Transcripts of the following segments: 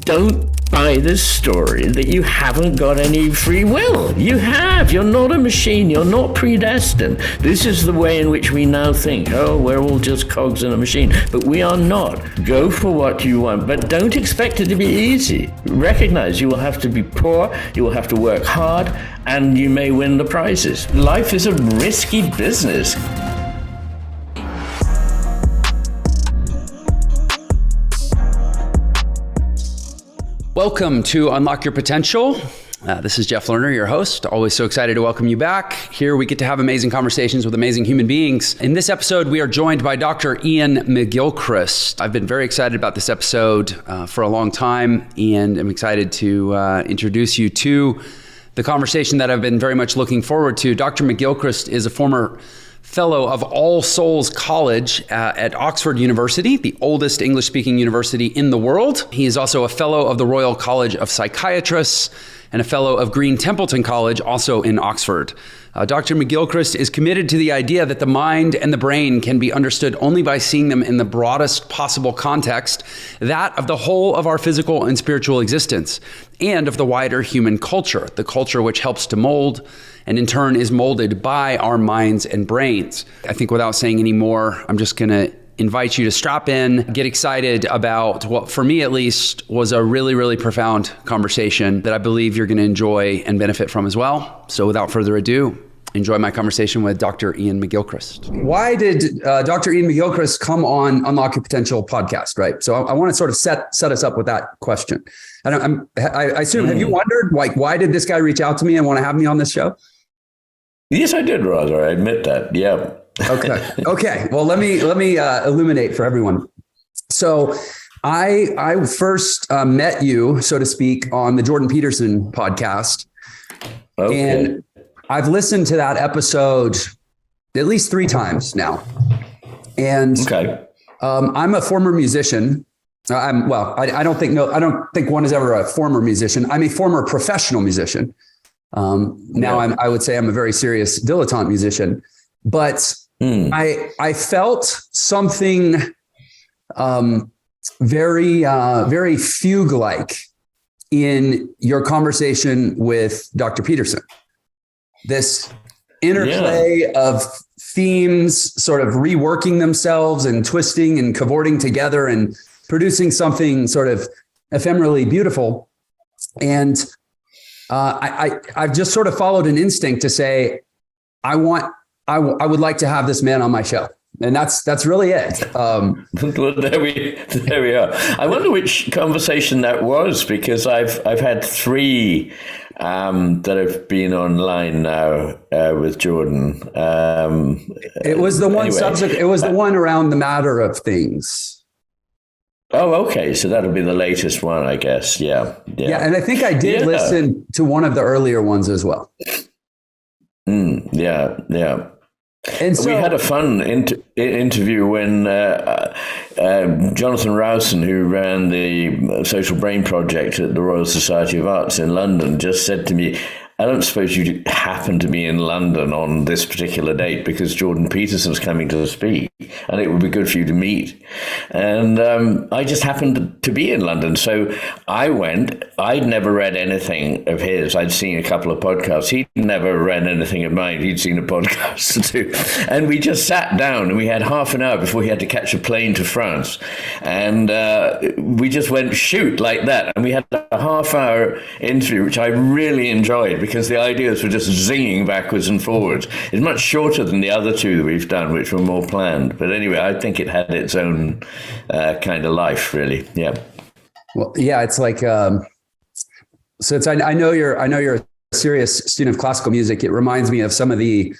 Don't buy this story that you haven't got any free will. You have. You're not a machine. You're not predestined. This is the way in which we now think, oh, we're all just cogs in a machine. But we are not. Go for what you want, but don't expect it to be easy. Recognize you will have to be poor, you will have to work hard, and you may win the prizes. Life is a risky business. Welcome to Unlock Your Potential. This is Jeff Lerner, your host. Always so excited to welcome you back. Here we get to have amazing conversations with amazing human beings. In this episode, we are joined by Dr. Iain McGilchrist. I've been very excited about this episode for a long time, and I'm excited to introduce you to the conversation that I've been very much looking forward to. Dr. McGilchrist is a former fellow of All Souls College at Oxford University, the oldest English-speaking university in the world. He is also a fellow of the Royal College of Psychiatrists and a fellow of Green Templeton College, also in Oxford. Dr. McGilchrist is committed to the idea that the mind and the brain can be understood only by seeing them in the broadest possible context, that of the whole of our physical and spiritual existence, and of the wider human culture, the culture which helps to mold and in turn is molded by our minds and brains. I think without saying any more, I'm just going to invite you to strap in, get excited about what, for me at least, was a really, really profound conversation that I believe you're going to enjoy and benefit from as well. So without further ado, enjoy my conversation with Dr. Iain McGilchrist. Why did Dr. Iain McGilchrist come on Unlock Your Potential podcast, right? So I want to sort of set us up with that question. And I assume, have you wondered, like, why did this guy reach out to me and want to have me on this show? Yes, I did, rather. I admit that. Yeah. Okay. Well, let me illuminate for everyone. So I first met you, so to speak, on the Jordan Peterson podcast. Okay. And I've listened to that episode at least 3 times now. And I'm a former musician. I don't think one is ever a former musician. I'm a former professional musician. I would say I'm a very serious dilettante musician, but I felt something very fugue-like in your conversation with Dr. Peterson. This interplay of themes sort of reworking themselves and twisting and cavorting together and producing something sort of ephemerally beautiful. And I've just sort of followed an instinct to say, I would like to have this man on my show. And that's really it. Well, there we are. I wonder which conversation that was, because I've had 3 that have been online now with Jordan. It was the one subject. It was the one around the matter of things. Oh, okay. So that'll be the latest one, I guess. Yeah. And I think I did listen to one of the earlier ones as well. Yeah. And so we had a fun interview when Jonathan Rowson, who ran the Social Brain Project at the Royal Society of Arts in London, just said to me, I don't suppose you happen to be in London on this particular date because Jordan Peterson's coming to speak and it would be good for you to meet. And I just happened to be in London. So I went. I'd never read anything of his. I'd seen a couple of podcasts. He'd never read anything of mine. He'd seen a podcast or 2. And we just sat down and we had half an hour before he had to catch a plane to France. And we just went shoot like that. And we had a half-hour interview, which I really enjoyed because the ideas were just zinging backwards and forwards. It's much shorter than the other 2 that we've done, which were more planned. But anyway, I think it had its own kind of life, really. Yeah. Well, yeah, it's like, so it's, I know you're a serious student of classical music. It reminds me of some of the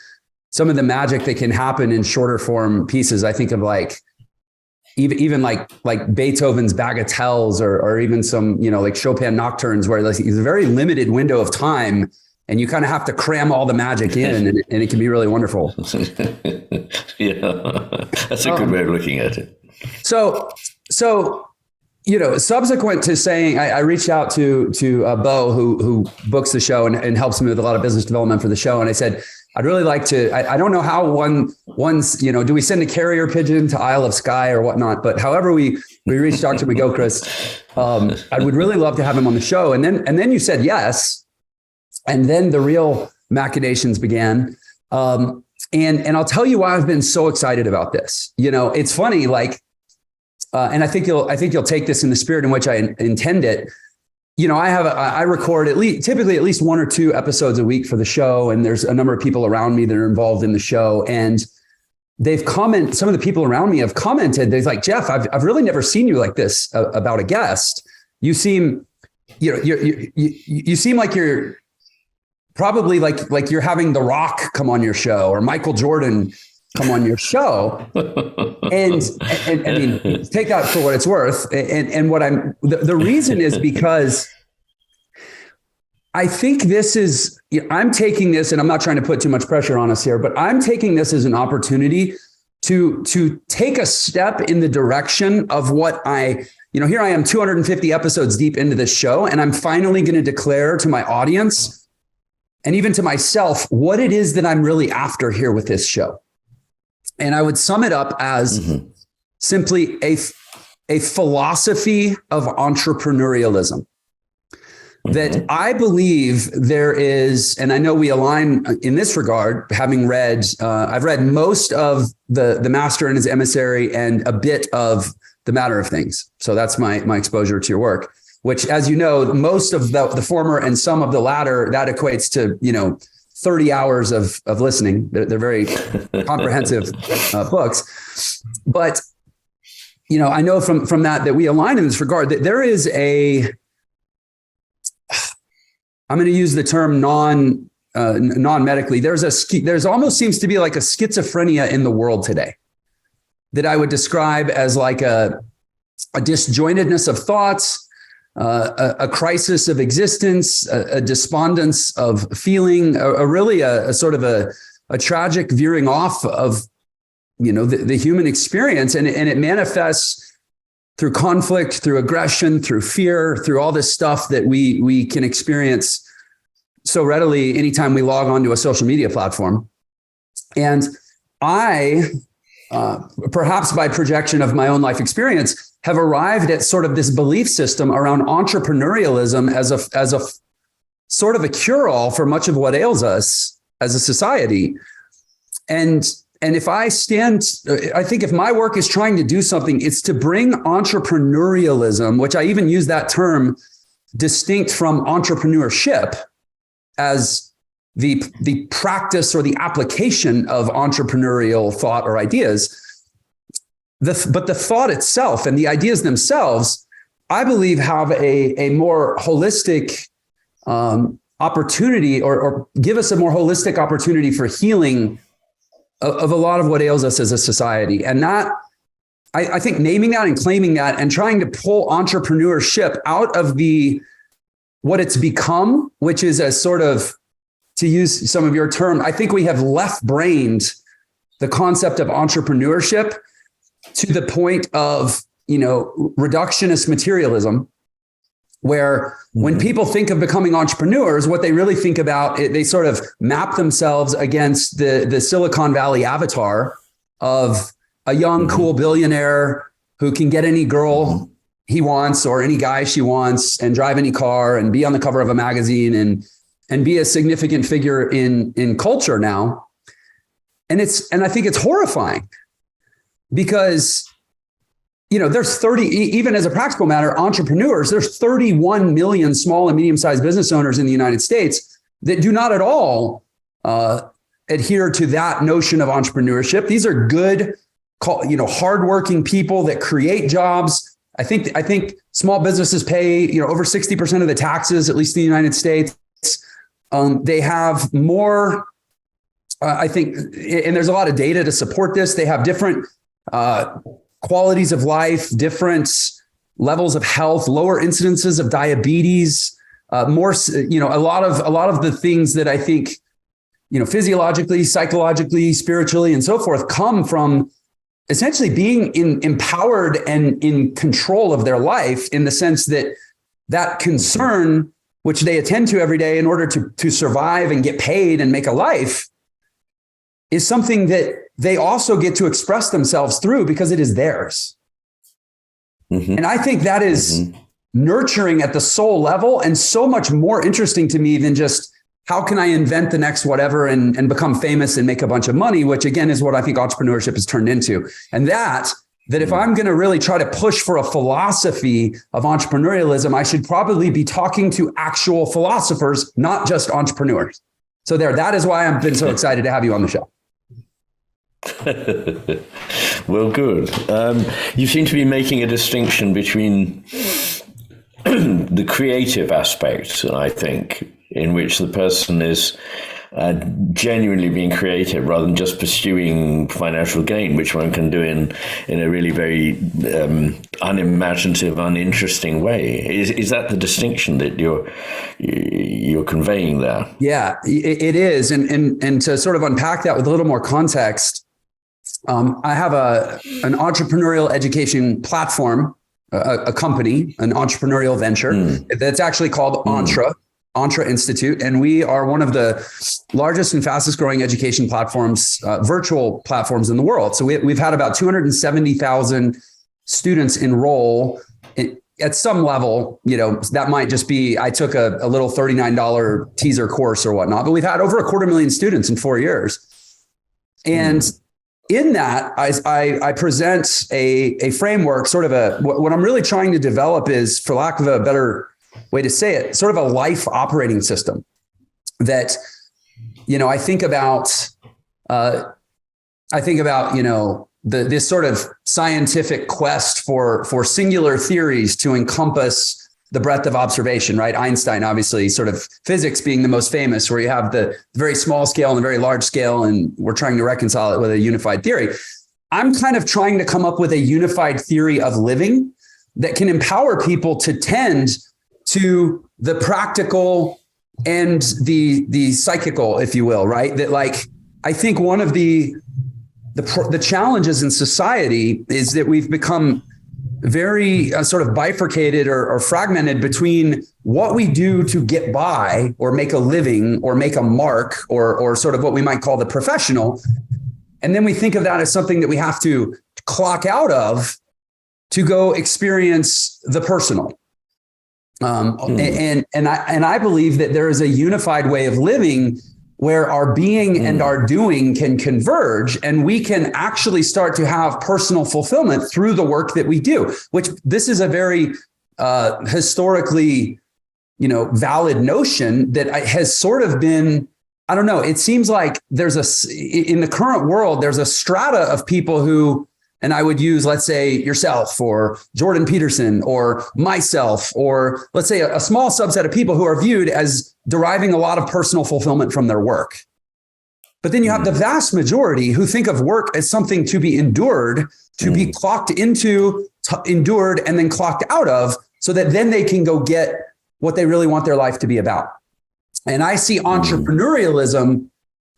magic that can happen in shorter form pieces. I think of like, even like Beethoven's bagatelles or even some, like Chopin nocturnes where it's a very limited window of time and you kind of have to cram all the magic in and it can be really wonderful. Yeah, that's a good way of looking at it. So, subsequent to saying, I reached out to Bo, who books the show and helps me with a lot of business development for the show. And I said, I'd really like to, I don't know how one's, do we send a carrier pigeon to Isle of Skye or whatnot, but however we reached Dr. McGilchrist, I would really love to have him on the show. And then you said yes. And then the real machinations began. And I'll tell you why I've been so excited about this. It's funny, like, and I think you'll take this in the spirit in which I intend it. I record typically at least 1 or 2 episodes a week for the show. And there's a number of people around me that are involved in the show. And some of the people around me have commented, they're like, Jeff, I've really never seen you like this about a guest. You seem, you seem like you're probably like you're having The Rock come on your show or Michael Jordan come on your show. And I mean, take that for what it's worth. And what the reason is because I think I'm taking this, and I'm not trying to put too much pressure on us here, but I'm taking this as an opportunity to take a step in the direction of what here I am 250 episodes deep into this show, and I'm finally going to declare to my audience and even to myself what it is that I'm really after here with this show. And I would sum it up as simply a philosophy of entrepreneurialism. That I believe there is, and I know we align in this regard, having read, I've read most of the Master and His Emissary and a bit of The Matter of Things. So that's my exposure to your work, which, as you know, most of the former and some of the latter, that equates to, 30 hours of listening. They're very comprehensive books. But, I know from that we align in this regard, that there is I'm going to use the term non-medically. There's almost seems to be like a schizophrenia in the world today that I would describe as like a disjointedness of thoughts, a crisis of existence, a despondence of feeling, a sort of a tragic veering off of, the human experience. And it manifests through conflict, through aggression, through fear, through all this stuff that we can experience so readily anytime we log onto a social media platform. And I, perhaps by projection of my own life experience, have arrived at sort of this belief system around entrepreneurialism as a sort of a cure-all for much of what ails us as a society. And if I think if my work is trying to do something, it's to bring entrepreneurialism, which I even use that term distinct from entrepreneurship, as the practice or the application of entrepreneurial thought or ideas. But the thought itself and the ideas themselves, I believe, have a more holistic opportunity or give us a more holistic opportunity for healing of a lot of what ails us as a society. And that, I think, naming that and claiming that and trying to pull entrepreneurship out of what it's become, which is a sort of, to use some of your term, I think we have left-brained the concept of entrepreneurship to the point of, reductionist materialism, where when people think of becoming entrepreneurs, what they really think about, they sort of map themselves against the Silicon Valley avatar of a young, cool billionaire who can get any girl he wants or any guy she wants and drive any car and be on the cover of a magazine and be a significant figure in culture now. And I think it's horrifying because, there's 30, even as a practical matter, entrepreneurs, there's 31 million small and medium-sized business owners in the United States that do not at all adhere to that notion of entrepreneurship. These are good, hardworking people that create jobs. I think small businesses pay, over 60% of the taxes, at least in the United States. They have more, I think, and there's a lot of data to support this. They have different qualities of life, different levels of health, lower incidences of diabetes, more, a lot of the things that I think, physiologically, psychologically, spiritually, and so forth come from essentially being empowered and in control of their life, in the sense that concern, which they attend to every day in order to survive and get paid and make a life, is something that they also get to express themselves through because it is theirs. Mm-hmm. And I think that is nurturing at the soul level and so much more interesting to me than just how can I invent the next whatever and become famous and make a bunch of money, which again is what I think entrepreneurship has turned into. And that if I'm going to really try to push for a philosophy of entrepreneurialism, I should probably be talking to actual philosophers, not just entrepreneurs. So that is why I've been so excited to have you on the show. Well, good. You seem to be making a distinction between the creative aspect, I think, in which the person is genuinely being creative rather than just pursuing financial gain, which one can do in a really very unimaginative, uninteresting way. Is that the distinction that you're conveying there? Yeah, it is. And to sort of unpack that with a little more context, I have an entrepreneurial education platform, a company, an entrepreneurial venture that's actually called Entre Institute. And we are one of the largest and fastest growing education platforms, virtual platforms in the world. So we've had about 270,000 students enroll at some level. That might just be, I took a little $39 teaser course or whatnot, but we've had over 250,000 students in 4 years. And in that, I present a framework, sort of what I'm really trying to develop is, for lack of a better way to say it, sort of a life operating system that, I think about, this sort of scientific quest for singular theories to encompass the breadth of observation, right? Einstein, obviously, sort of physics being the most famous, where you have the very small scale and the very large scale, and we're trying to reconcile it with a unified theory. I'm kind of trying to come up with a unified theory of living that can empower people to tend to the practical and the psychical, if you will, right? That, like, I think one of the challenges in society is that we've become very sort of bifurcated or fragmented between what we do to get by or make a living or make a mark or sort of what we might call the professional. And then we think of that as something that we have to clock out of to go experience the personal. And I believe that there is a unified way of living where our being and our doing can converge, and we can actually start to have personal fulfillment through the work that we do, which this is a very historically, valid notion that has sort of been, I don't know, it seems like in the current world, there's a strata of people who, and I would use, let's say, yourself or Jordan Peterson or myself, or let's say a small subset of people who are viewed as deriving a lot of personal fulfillment from their work. But then you have the vast majority who think of work as something to be endured, to be clocked into, endured, and then clocked out of, so that then they can go get what they really want their life to be about. And I see entrepreneurialism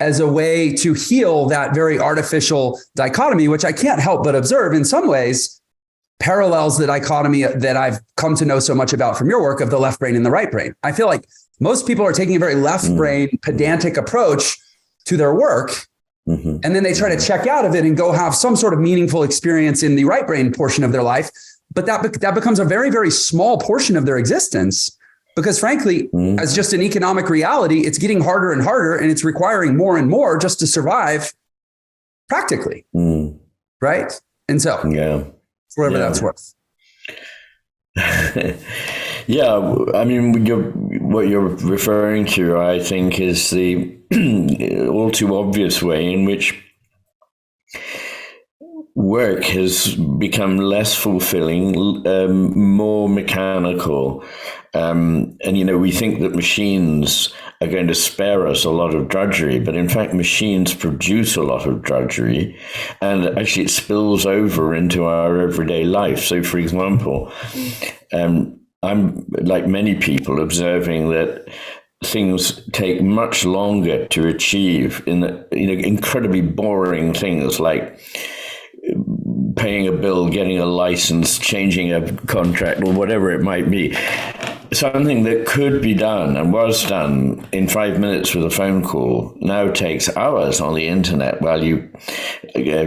as a way to heal that very artificial dichotomy, which I can't help but observe in some ways parallels the dichotomy that I've come to know so much about from your work of the left brain and the right brain. I feel like most people are taking a very left brain pedantic approach to their work. And then they try to check out of it and go have some sort of meaningful experience in the right brain portion of their life. But that becomes a very, very small portion of their existence. Because frankly, as just an economic reality, it's getting harder and harder, and it's requiring more and more just to survive practically. Right? And so, whatever that's worth. Yeah, I mean, what you're referring to, I think, is the all too obvious way in which work has become less fulfilling, more mechanical. And, we think that machines are going to spare us a lot of drudgery, but in fact, machines produce a lot of drudgery, and actually it spills over into our everyday life. So, for example, I'm, like many people, observing that things take much longer to achieve in incredibly boring things like paying a bill, getting a license, changing a contract, or whatever it might be. something that could be done and was done in 5 minutes with a phone call now takes hours on the internet while you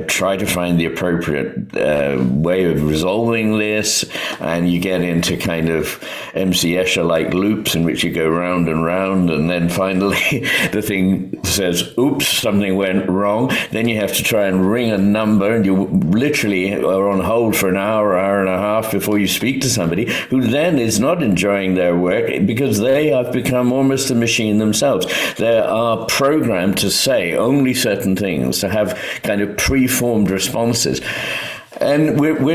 try to find the appropriate way of resolving this, and you get into kind of MC Escher-like loops in which you go round and round, and then finally the thing says, oops, something went wrong. Then you have to try and ring a number, and you literally are on hold for an hour, hour and a half before you speak to somebody who then is not enjoying their work because they have become almost a machine themselves. They are programmed to say only certain things, to have kind of preformed responses. And we're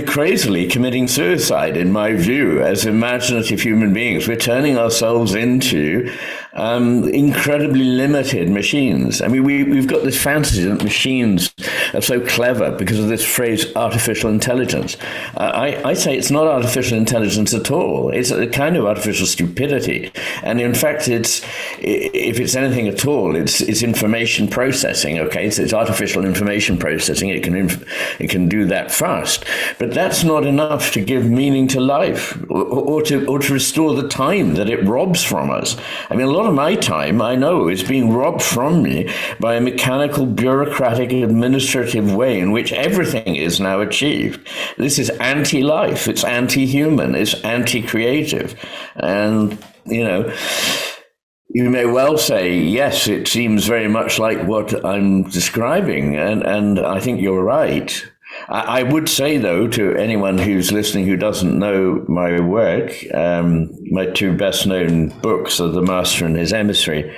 crazily committing suicide, in my view, as imaginative human beings. We're turning ourselves into incredibly limited machines. I mean, we've got this fantasy that machines are so clever because of this phrase, artificial intelligence. I say it's not artificial intelligence at all. It's a kind of artificial stupidity. And in fact, if it's anything at all, it's information processing, okay? So it's artificial information processing. It can do that fast. But that's not enough to give meaning to life or to restore the time that it robs from us. I mean, a lot of my time, I know, is being robbed from me by a mechanical, bureaucratic, administrative way in which everything is now achieved. This is anti-life, it's anti-human, it's anti-creative. And, you may well say, yes, it seems very much like what I'm describing, and I think you're right. I would say, though, to anyone who's listening who doesn't know my work, my two best-known books are The Master and His Hemisphere,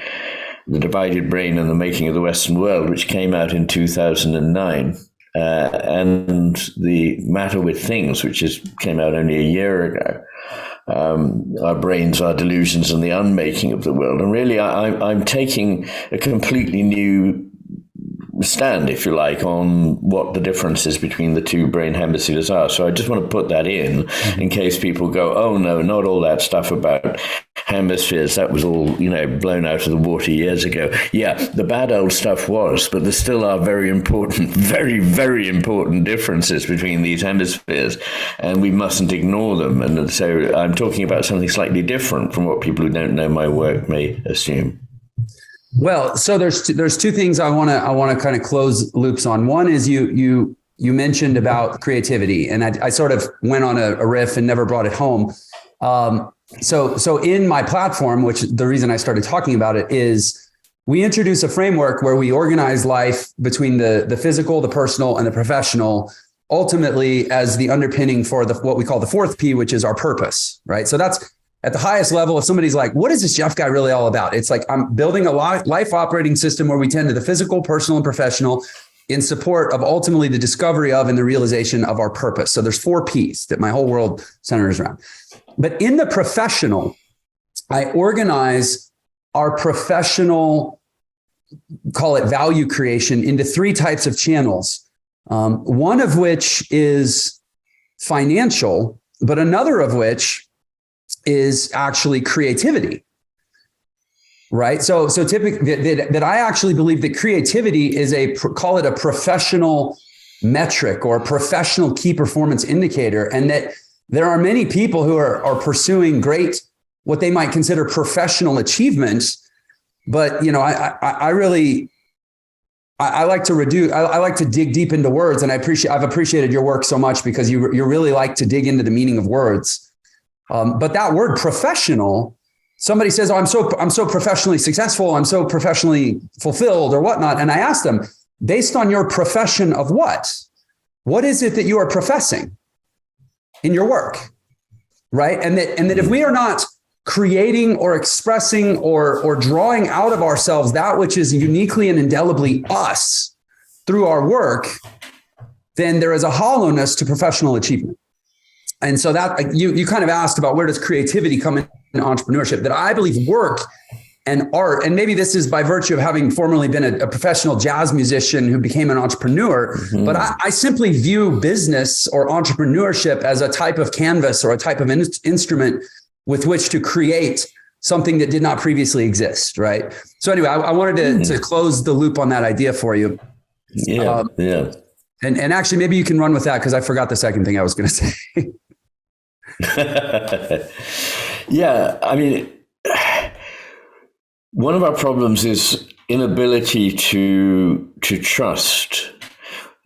The Divided Brain and the Making of the Western World, which came out in 2009, and The Matter with Things, which came out only a year ago. Our Brains, Our Delusions, and the Unmaking of the World. And really, I'm taking a completely new stand, if you like, on what the differences between the two brain hemispheres are. So I just want to put that in case people go, oh, no, not all that stuff about hemispheres. That was all, blown out of the water years ago. Yeah, the bad old stuff was, but there still are very important, very, very important differences between these hemispheres, and we mustn't ignore them. And so I'm talking about something slightly different from what people who don't know my work may assume. Well, so there's two things I want to kind of close loops on. One is you mentioned about creativity, and I sort of went on a riff and never brought it home. So in my platform, which the reason I started talking about it is we introduce a framework where we organize life between the physical, the personal, and the professional, ultimately as the underpinning for what we call the fourth P, which is our purpose, right? So that's at the highest level. If somebody's like, what is this Jeff guy really all about? It's like, I'm building a life operating system where we tend to the physical, personal, and professional in support of ultimately the discovery of and the realization of our purpose. So there's 4 Ps that my whole world centers around. But in the professional, I organize our professional, call it value creation, into 3 types of channels. One of which is financial, but another of which is actually creativity, right? So typically that I actually believe that creativity is call it a professional metric or a professional key performance indicator. And that there are many people who are pursuing great, what they might consider professional achievements. But, I like to dig deep into words, and I've appreciated your work so much because you really like to dig into the meaning of words. But that word professional, somebody says, oh, I'm so professionally successful, I'm so professionally fulfilled or whatnot. And I ask them, based on your profession of what? What is it that you are professing in your work? Right. And that if we are not creating or expressing or drawing out of ourselves that which is uniquely and indelibly us through our work, then there is a hollowness to professional achievement. And so that you kind of asked about where does creativity come in entrepreneurship, that I believe work and art, and maybe this is by virtue of having formerly been a professional jazz musician who became an entrepreneur, but I simply view business or entrepreneurship as a type of canvas or a type of instrument with which to create something that did not previously exist, right? So anyway, I wanted to close the loop on that idea for you. Yeah, yeah. And actually, maybe you can run with that because I forgot the second thing I was going to say. Yeah, I mean, one of our problems is inability to trust.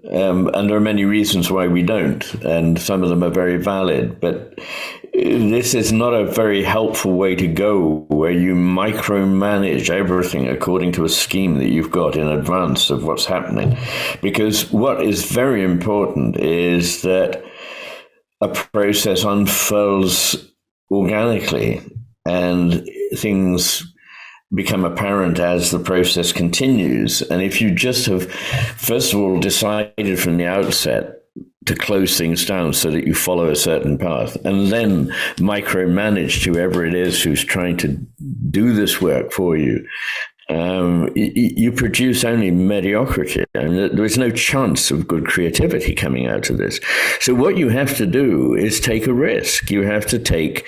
And there are many reasons why we don't, and some of them are very valid. But this is not a very helpful way to go, where you micromanage everything according to a scheme that you've got in advance of what's happening. Because what is very important is that a process unfolds organically and things become apparent as the process continues. And if you just have, first of all, decided from the outset to close things down so that you follow a certain path, and then micromanage whoever it is who's trying to do this work for you, you produce only mediocrity, and there is no chance of good creativity coming out of this. So what you have to do is take a risk. You have to take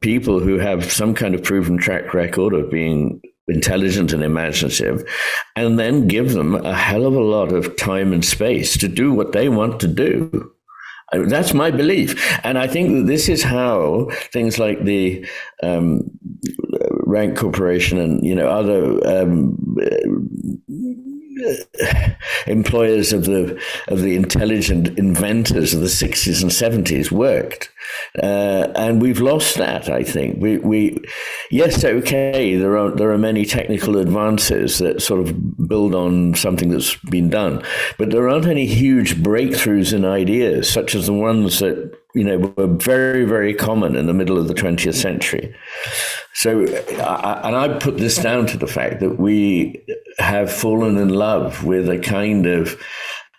people who have some kind of proven track record of being intelligent and imaginative, and then give them a hell of a lot of time and space to do what they want to do. That's my belief. And I think that this is how things like the Rank Corporation and, other employers of the intelligent inventors of the 60s and 70s worked. And we've lost that, I think. Yes, okay, there are many technical advances that sort of build on something that's been done, but there aren't any huge breakthroughs in ideas, such as the ones that were very, very common in the middle of the 20th century. So, and I put this down to the fact that we have fallen in love with a kind of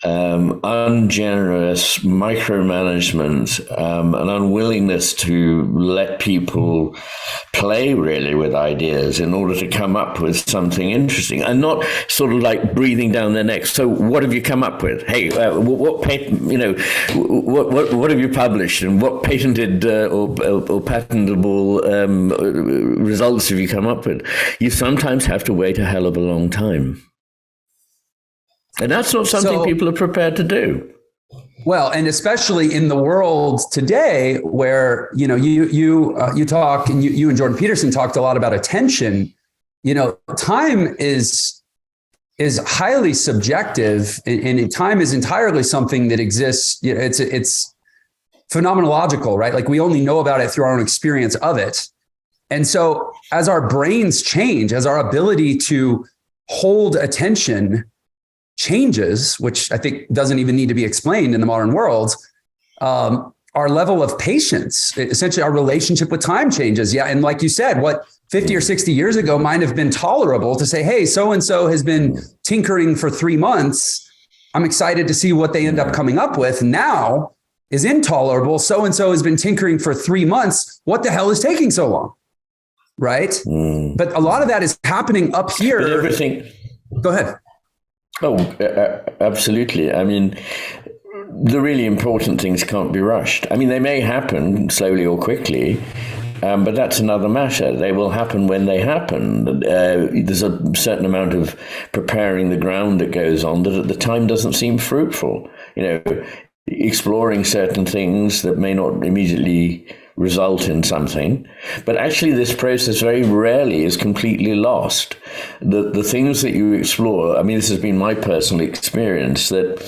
ungenerous micromanagement, an unwillingness to let people play really with ideas in order to come up with something interesting, and not sort of like breathing down their necks. So what have you come up with? Hey, what have you published, and what patented or patentable results have you come up with? You sometimes have to wait a hell of a long time. And that's not something people are prepared to do. Well, and especially in the world today, where you talk, and you and Jordan Peterson talked a lot about attention. Time is highly subjective, and time is entirely something that exists. It's phenomenological, right? Like we only know about it through our own experience of it. And so, as our brains change, as our ability to hold attention changes, which I think doesn't even need to be explained in the modern world, our level of patience, essentially our relationship with time changes. Yeah. And like you said, what 50 or 60 years ago might have been tolerable to say, hey, so-and-so has been tinkering for 3 months. I'm excited to see what they end up coming up with. Now is intolerable. So-and-so has been tinkering for 3 months. What the hell is taking so long? Right. But a lot of that is happening up here. But everything. Go ahead. Oh, absolutely. I mean, the really important things can't be rushed. I mean, they may happen slowly or quickly, but that's another matter. They will happen when they happen. There's a certain amount of preparing the ground that goes on that at the time doesn't seem fruitful. Exploring certain things that may not immediately result in something, but actually this process very rarely is completely lost. The things that you explore, I mean, this has been my personal experience, that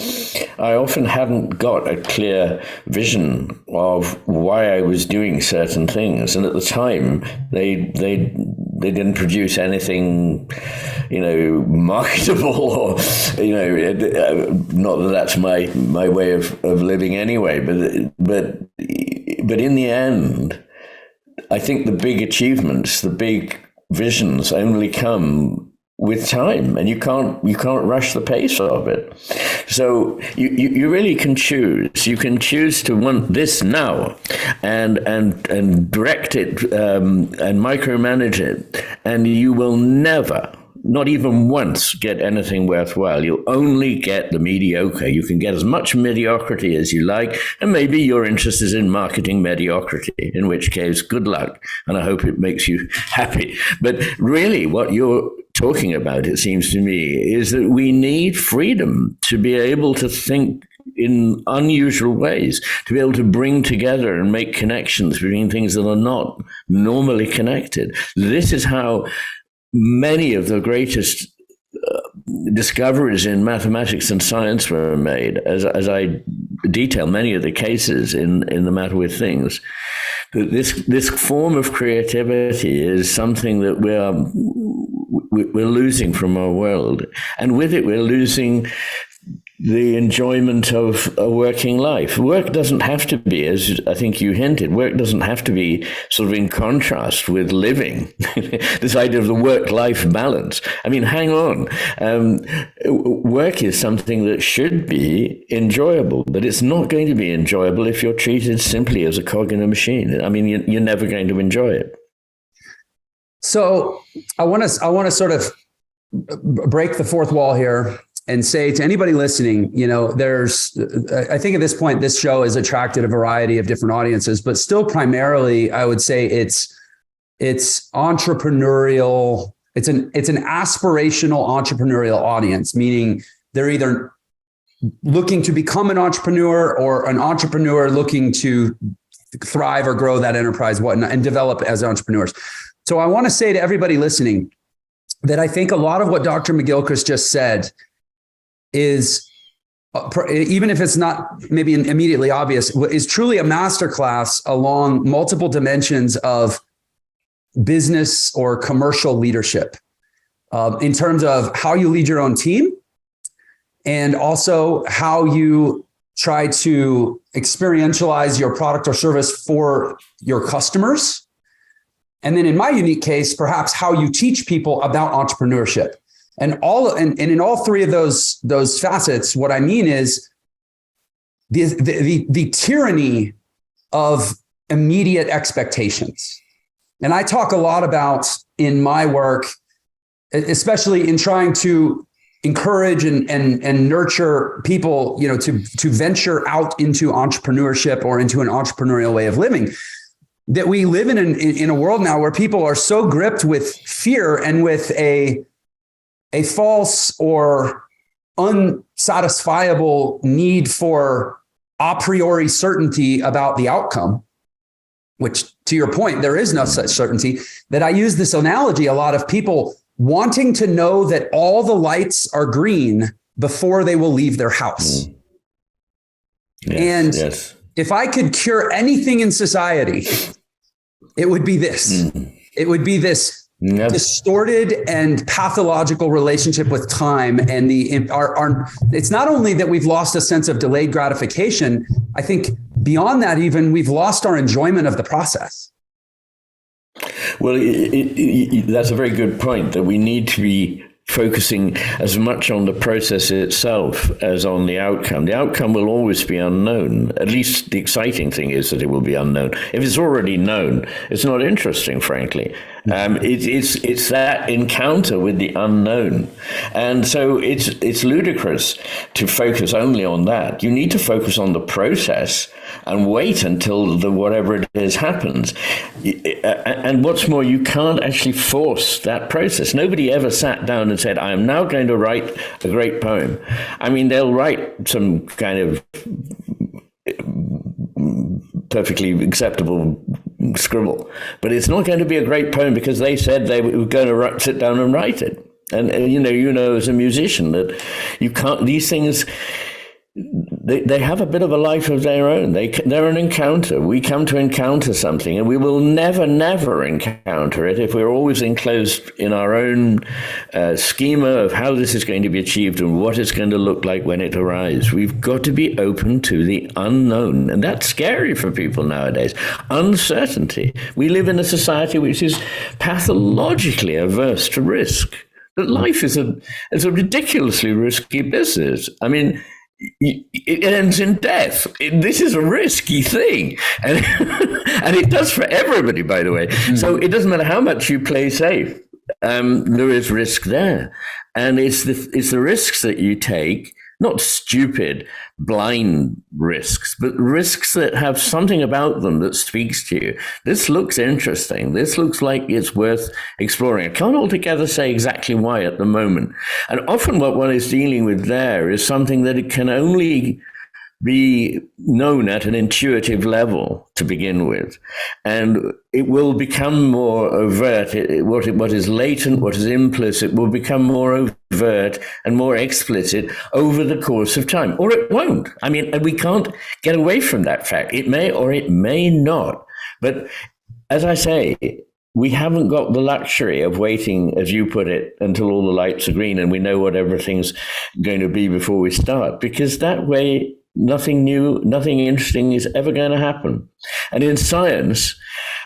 I often hadn't got a clear vision of why I was doing certain things, and at the time they didn't produce anything, marketable, or not that that's my way of living anyway, but in the end, I think the big achievements, the big visions only come with time, and you can't rush the pace of it. So you really can choose. You can choose to want this now, and direct it and micromanage it, and you will never, not even once, get anything worthwhile. You'll only get the mediocre. You can get as much mediocrity as you like, and maybe your interest is in marketing mediocrity, in which case, good luck, and I hope it makes you happy. But really, what you're talking about, it seems to me, is that we need freedom to be able to think in unusual ways, to be able to bring together and make connections between things that are not normally connected. This is how many of the greatest discoveries in mathematics and science were made, as I detail many of the cases in The Matter with Things. This form of creativity is something that we're losing from our world, and with it we're losing the enjoyment of a working life. Work doesn't have to be, as I think you hinted, work doesn't have to be sort of in contrast with living. This idea of the work-life balance. I mean, hang on. Work is something that should be enjoyable, but it's not going to be enjoyable if you're treated simply as a cog in a machine. I mean, you're never going to enjoy it. So I want to sort of break the fourth wall here and say to anybody listening, I think at this point, this show has attracted a variety of different audiences, but still primarily, I would say it's entrepreneurial. It's an aspirational entrepreneurial audience, meaning they're either looking to become an entrepreneur or an entrepreneur looking to thrive or grow that enterprise, whatnot, and develop as entrepreneurs. So I want to say to everybody listening that I think a lot of what Dr. McGilchrist just said is, even if it's not maybe immediately obvious, is truly a masterclass along multiple dimensions of business or commercial leadership, in terms of how you lead your own team and also how you try to experientialize your product or service for your customers. And then in my unique case, perhaps how you teach people about entrepreneurship. And in all three of those facets, what I mean is the tyranny of immediate expectations. And I talk a lot about in my work, especially in trying to encourage and nurture people, to venture out into entrepreneurship or into an entrepreneurial way of living, that we live in a world now where people are so gripped with fear and with a false or unsatisfiable need for a priori certainty about the outcome, which, to your point, there is no such certainty, that I use this analogy a lot of people wanting to know that all the lights are green before they will leave their house. Yes. If I could cure anything in society, it would be this. It would be this distorted and pathological relationship with time, and it's not only that we've lost a sense of delayed gratification. I think beyond that, even we've lost our enjoyment of the process. Well, that's a very good point, that we need to be focusing as much on the process itself as on the outcome. The outcome will always be unknown. At least the exciting thing is that it will be unknown. If it's already known, it's not interesting, frankly. It's that encounter with the unknown. And so it's ludicrous to focus only on that. You need to focus on the process and wait until whatever it is happens. And what's more, you can't actually force that process. Nobody ever sat down and said, I am now going to write a great poem. I mean, they'll write some kind of perfectly acceptable scribble, but it's not going to be a great poem because they said they were going to sit down and write it. And as a musician, that you can't, these things, they have a bit of a life of their own. They're an encounter. We come to encounter something, and we will never encounter it if we're always enclosed in our own schema of how this is going to be achieved and what it's going to look like when it arrives. We've got to be open to the unknown, and that's scary for people nowadays. Uncertainty. We live in a society which is pathologically averse to risk. But life is a ridiculously risky business. I mean, it ends in death. This is a risky thing. And, and it does for everybody, by the way. Mm-hmm. So it doesn't matter how much you play safe. There is risk there. And it's the risks that you take, not stupid, blind risks, but risks that have something about them that speaks to you. This looks interesting. This looks like it's worth exploring. I can't altogether say exactly why at the moment. And often what one is dealing with there is something that it can only be known at an intuitive level to begin with. And it will become more overt. What is latent, what is implicit, will become more overt and more explicit over the course of time. Or it won't. I mean, we can't get away from that fact. It may or it may not. But as I say, we haven't got the luxury of waiting, as you put it, until all the lights are green and we know what everything's going to be before we start, because that way nothing new, nothing interesting is ever going to happen. And in science,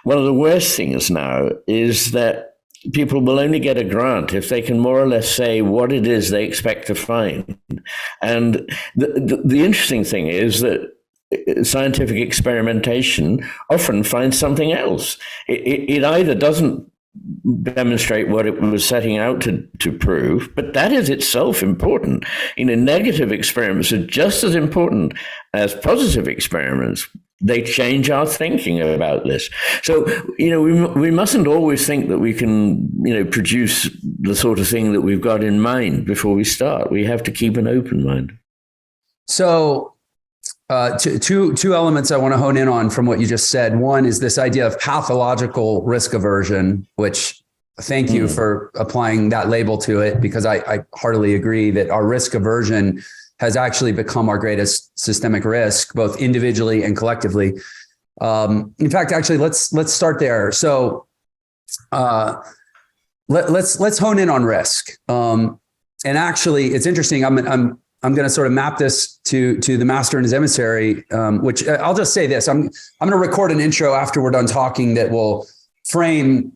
one of the worst things now is that people will only get a grant if they can more or less say what it is they expect to find. And the interesting thing is that scientific experimentation often finds something else. It either doesn't demonstrate what it was setting out to prove, but that is itself important. Negative experiments are just as important as positive experiments. They change our thinking about this. So, we mustn't always think that we can, produce the sort of thing that we've got in mind before we start. We have to keep an open mind. So, two elements I want to hone in on from what you just said. One is this idea of pathological risk aversion, which thank you for applying that label to it, because I heartily agree that our risk aversion has actually become our greatest systemic risk, both individually and collectively. In fact, actually, let's start there. So let's hone in on risk. And actually, it's interesting. I'm going to sort of map this to the master and his emissary, which I'll just say this. I'm going to record an intro after we're done talking that will frame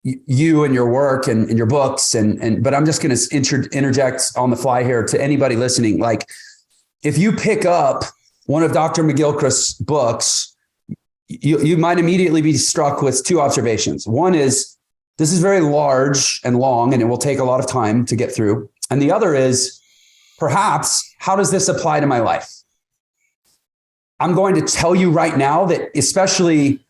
you and your work and your books. But I'm just going to interject on the fly here to anybody listening. Like, if you pick up one of Dr. McGilchrist's books, you might immediately be struck with two observations. One is, this is very large and long, and it will take a lot of time to get through. And the other is, perhaps, how does this apply to my life? I'm going to tell you right now that, especially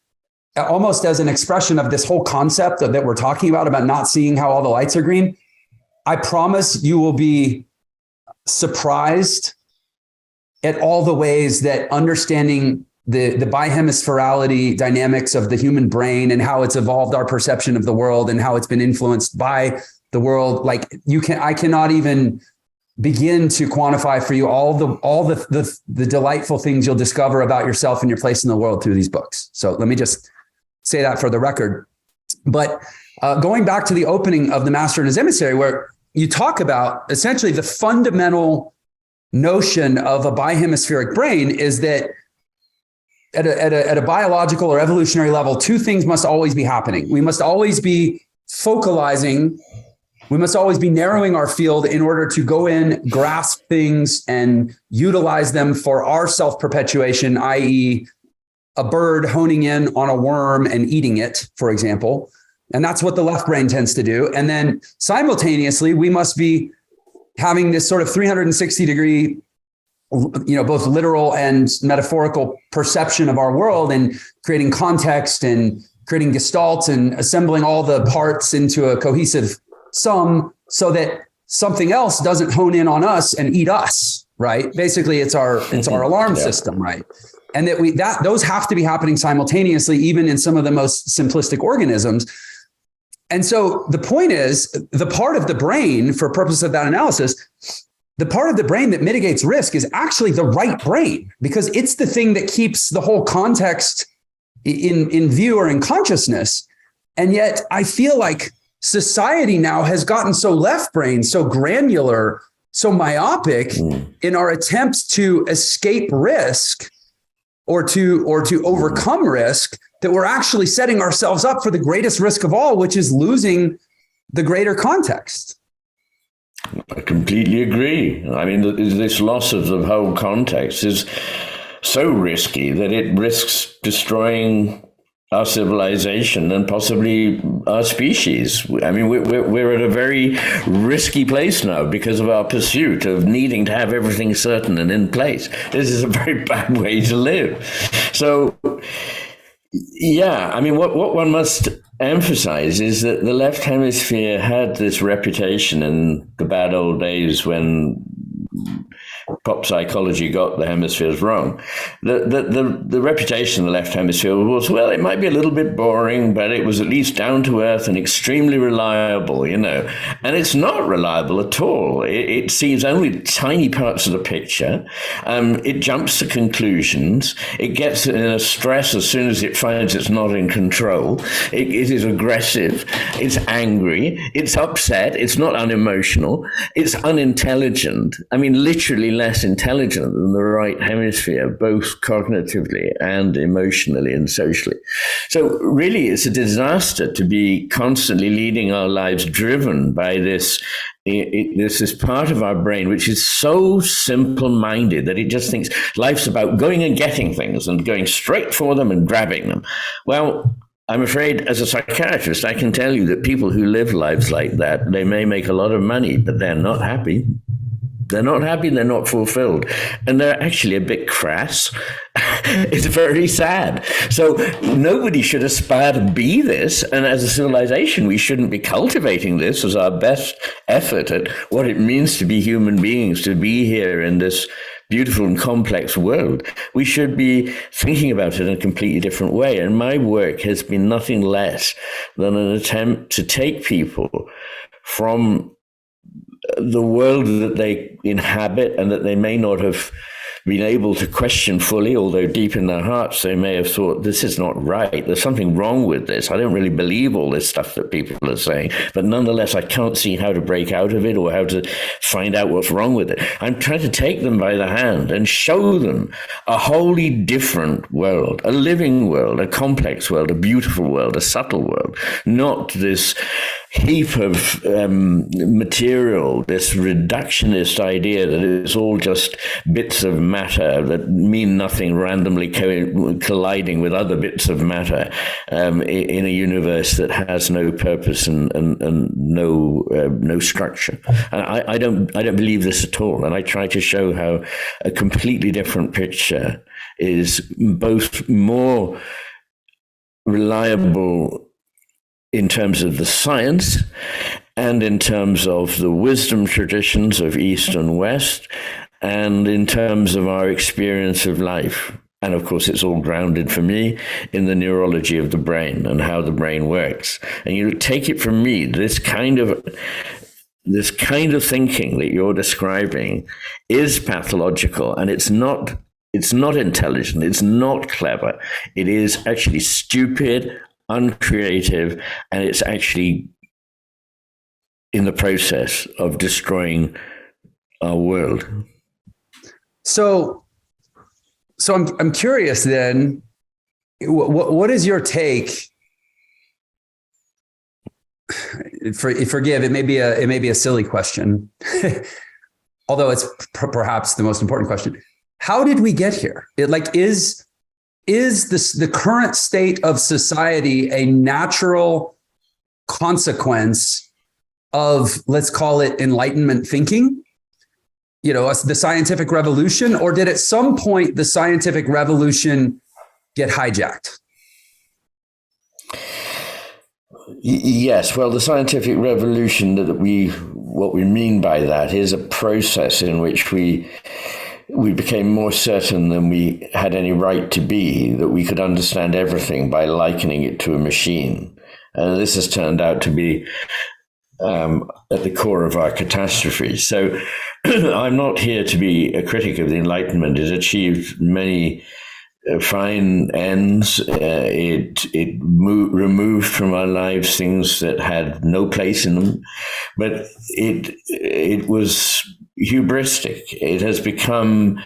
almost as an expression of this whole concept that we're talking about not seeing how all the lights are green, I promise you will be surprised at all the ways that understanding the bihemispherality dynamics of the human brain and how it's evolved our perception of the world and how it's been influenced by the world. Like, I cannot even begin to quantify for you all the delightful things you'll discover about yourself and your place in the world through these books. So let me just say that for the record. But going back to the opening of The Master and His Emissary, where you talk about essentially the fundamental notion of a bihemispheric brain is that at a biological or evolutionary level, two things must always be happening. We must always be focalizing. We must always be narrowing our field in order to go in, grasp things, and utilize them for our self-perpetuation, i.e., a bird honing in on a worm and eating it, for example. And that's what the left brain tends to do. And then simultaneously, we must be having this sort of 360-degree, both literal and metaphorical perception of our world, and creating context and creating gestalts and assembling all the parts into a cohesive sum so that something else doesn't hone in on us and eat us, right? Basically, it's our alarm system, right? And that those have to be happening simultaneously, even in some of the most simplistic organisms. And so the point is, the part of the brain, for purpose of that analysis, the part of the brain that mitigates risk is actually the right brain, because it's the thing that keeps the whole context in view or in consciousness. And yet I feel like society now has gotten so left brain, so granular, so myopic in our attempts to escape risk or to overcome risk, that we're actually setting ourselves up for the greatest risk of all, which is losing the greater context. I completely agree. I mean, this loss of the whole context is so risky that it risks destroying our civilization and possibly our species. I mean, we're at a very risky place now because of our pursuit of needing to have everything certain and in place. This is a very bad way to live. So, yeah, I mean, what one must emphasize is that the left hemisphere had this reputation in the bad old days when pop psychology got the hemispheres wrong. The reputation of the left hemisphere was, well, it might be a little bit boring, but it was at least down to earth and extremely reliable, you know. And it's not reliable at all. It sees only tiny parts of the picture. It jumps to conclusions. It gets in a stress as soon as it finds it's not in control. It is aggressive. It's angry. It's upset. It's not unemotional. It's unintelligent. I mean, literally less intelligent than the right hemisphere, both cognitively and emotionally and socially. So really, it's a disaster to be constantly leading our lives driven by this. This is part of our brain which is so simple-minded that it just thinks life's about going and getting things and going straight for them and grabbing them. Well, I'm afraid as a psychiatrist, I can tell you that people who live lives like that, they may make a lot of money, but they're not happy. They're not happy, they're not fulfilled. And they're actually a bit crass. It's very sad. So nobody should aspire to be this. And as a civilization, we shouldn't be cultivating this as our best effort at what it means to be human beings, to be here in this beautiful and complex world. We should be thinking about it in a completely different way. And my work has been nothing less than an attempt to take people from the world that they inhabit and that they may not have been able to question fully, although deep in their hearts they may have thought, this is not right, there's something wrong with this, I don't really believe all this stuff that people are saying, but nonetheless I can't see how to break out of it or how to find out what's wrong with it. I'm trying to take them by the hand and show them a wholly different world, a living world, a complex world, a beautiful world, a subtle world, not this heap of material, this reductionist idea that it's all just bits of matter that mean nothing, randomly colliding with other bits of matter in a universe that has no purpose and no structure. And I don't believe this at all. And I try to show how a completely different picture is both more reliable in terms of the science and in terms of the wisdom traditions of East and West, and in terms of our experience of life. And of course, it's all grounded for me in the neurology of the brain and how the brain works. And you take it from me, this kind of thinking that you're describing is pathological, and it's not intelligent, it's not clever. It is actually stupid, uncreative, and it's actually in the process of destroying our world. So I'm curious then, what is your take? Forgive, it may be a silly question, although it's perhaps the most important question. How did we get here? Is this the current state of society a natural consequence of, let's call it, Enlightenment thinking? You know, the scientific revolution, or did at some point the scientific revolution get hijacked? Yes, well, the scientific revolution, what we mean by that is a process in which we became more certain than we had any right to be, that we could understand everything by likening it to a machine. And this has turned out to be at the core of our catastrophe. So I'm not here to be a critic of the Enlightenment. It achieved many fine ends. It removed from our lives things that had no place in them, but it was hubristic. It has become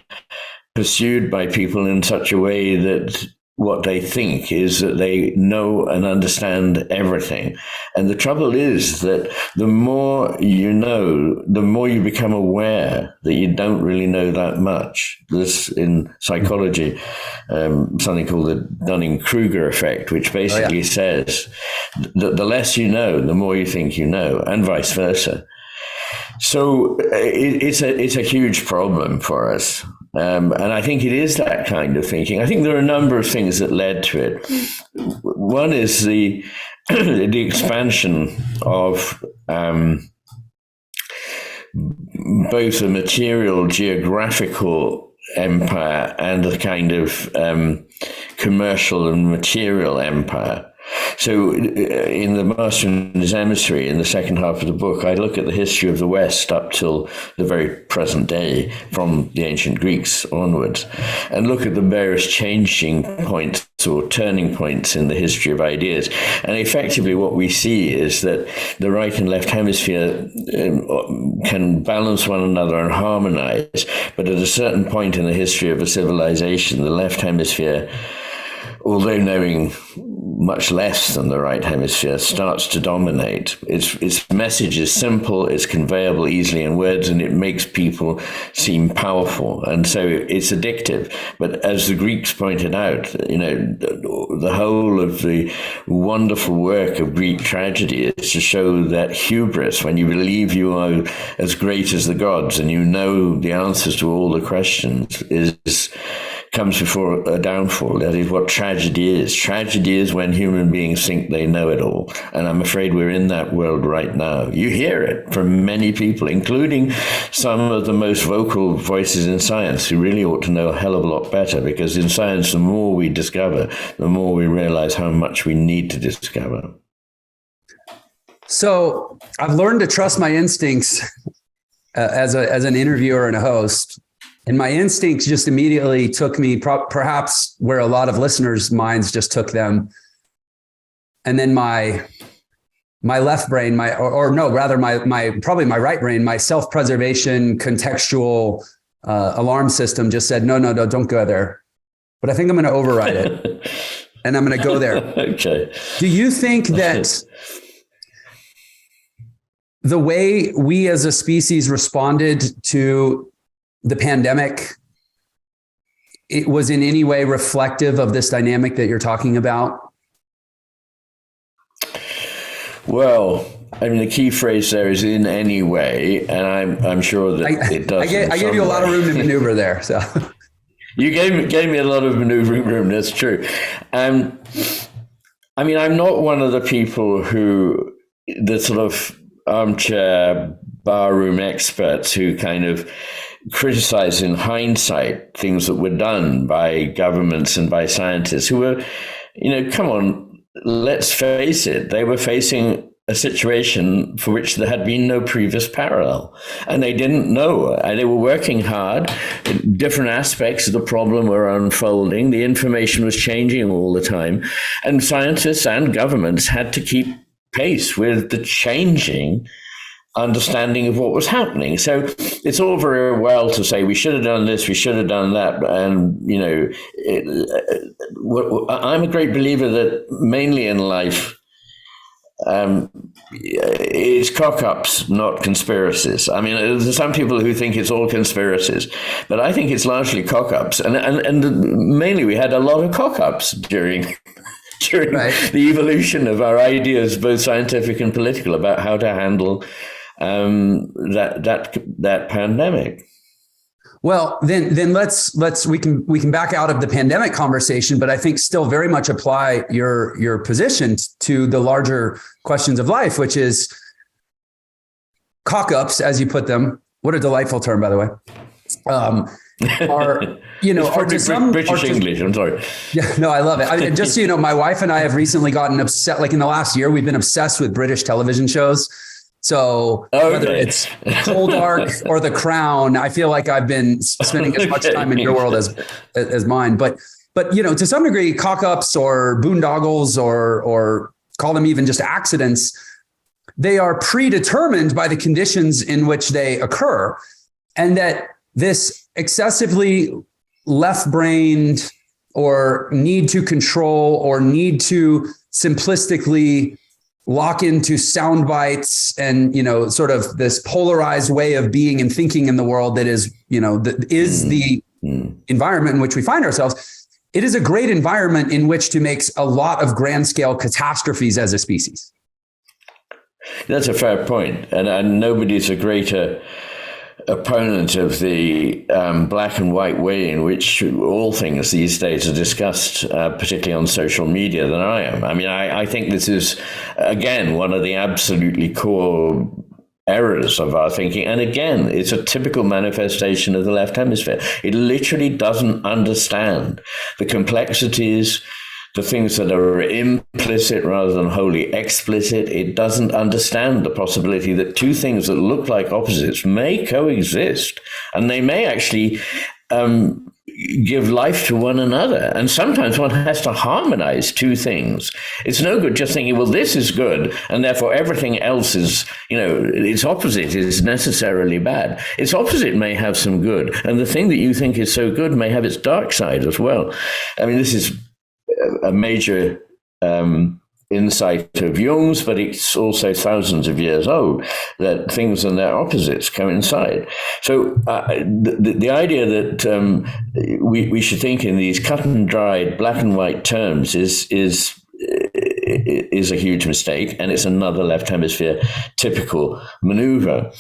pursued by people in such a way that what they think is that they know and understand everything. And the trouble is that the more you know, the more you become aware that you don't really know that much. There's in psychology something called the Dunning-Kruger effect, which basically says that the less you know, the more you think you know, and vice versa. So it's a huge problem for us. And I think it is that kind of thinking. I think there are a number of things that led to it. One is the expansion of both a material geographical empire and a kind of commercial and material empire. So in The Master and His Emissary, in the second half of the book, I look at the history of the West up till the very present day, from the ancient Greeks onwards, and look at the various changing points or turning points in the history of ideas. And effectively what we see is that the right and left hemisphere can balance one another and harmonize. But at a certain point in the history of a civilization, the left hemisphere, although knowing much less than the right hemisphere, starts to dominate. Its message is simple, it's conveyable easily in words, and it makes people seem powerful. And so it's addictive. But as the Greeks pointed out, the whole of the wonderful work of Greek tragedy is to show that hubris, when you believe you are as great as the gods and you know the answers to all the questions, comes before a downfall. That is what tragedy is. Tragedy is when human beings think they know it all. And I'm afraid we're in that world right now. You hear it from many people, including some of the most vocal voices in science, who really ought to know a hell of a lot better, because in science, the more we discover, the more we realize how much we need to discover. So I've learned to trust my instincts as an interviewer and a host. And my instincts just immediately took me perhaps where a lot of listeners' minds just took them. And then my left brain, probably my right brain, my self-preservation contextual alarm system just said, no, don't go there. But I think I'm going to override it. And I'm going to go there. Okay. Do you think that the way we as a species responded to the pandemic, it was in any way reflective of this dynamic that you're talking about? Well, I mean, the key phrase there is "in any way," and I'm sure that it does. I gave you a lot of room to maneuver there. So you gave me a lot of maneuvering room. That's true. I mean, I'm not one of the people the sort of armchair barroom experts who kind of criticize in hindsight things that were done by governments and by scientists who were, come on, let's face it, they were facing a situation for which there had been no previous parallel, and they didn't know, and they were working hard. Different aspects of the problem were unfolding. The information was changing all the time, and scientists and governments had to keep pace with the changing understanding of what was happening. So it's all very well to say we should have done this, we should have done that. And, I'm a great believer that mainly in life, it's cock-ups, not conspiracies. I mean, there's some people who think it's all conspiracies, but I think it's largely cock-ups. And mainly we had a lot of cock-ups during right. The evolution of our ideas, both scientific and political, about how to handle that pandemic. Well, then we can back out of the pandemic conversation, but I think still very much apply your position to the larger questions of life, which is cock-ups, as you put them. What a delightful term, by the way. British English. I'm sorry. Yeah, no, I love it. I mean, just so you know, my wife and I have recently gotten upset. Like in the last year, we've been obsessed with British television shows. So whether it's Poldark or The Crown, I feel like I've been spending as much time in your world as mine. But to some degree, cock-ups or boondoggles or call them even just accidents, they are predetermined by the conditions in which they occur, and that this excessively left-brained or need to control or need to simplistically lock into sound bites and, sort of this polarized way of being and thinking in the world that is, the environment in which we find ourselves. It is a great environment in which to make a lot of grand scale catastrophes as a species. That's a fair point. And nobody's a greater opponent of the black and white way in which all things these days are discussed, particularly on social media, than I am. I mean, I think this is, again, one of the absolutely core errors of our thinking. And again, it's a typical manifestation of the left hemisphere. It literally doesn't understand the complexities, the things that are implicit rather than wholly explicit. It doesn't understand the possibility that two things that look like opposites may coexist, and they may actually give life to one another. And sometimes one has to harmonize two things. It's no good just thinking, well, this is good, and therefore everything else is, its opposite is necessarily bad. Its opposite may have some good, and the thing that you think is so good may have its dark side as well. I mean, this is a major insight of Jung's, but it's also thousands of years old, that things and their opposites coincide. So the idea that we should think in these cut and dried black and white terms is a huge mistake, and it's another left hemisphere typical maneuver.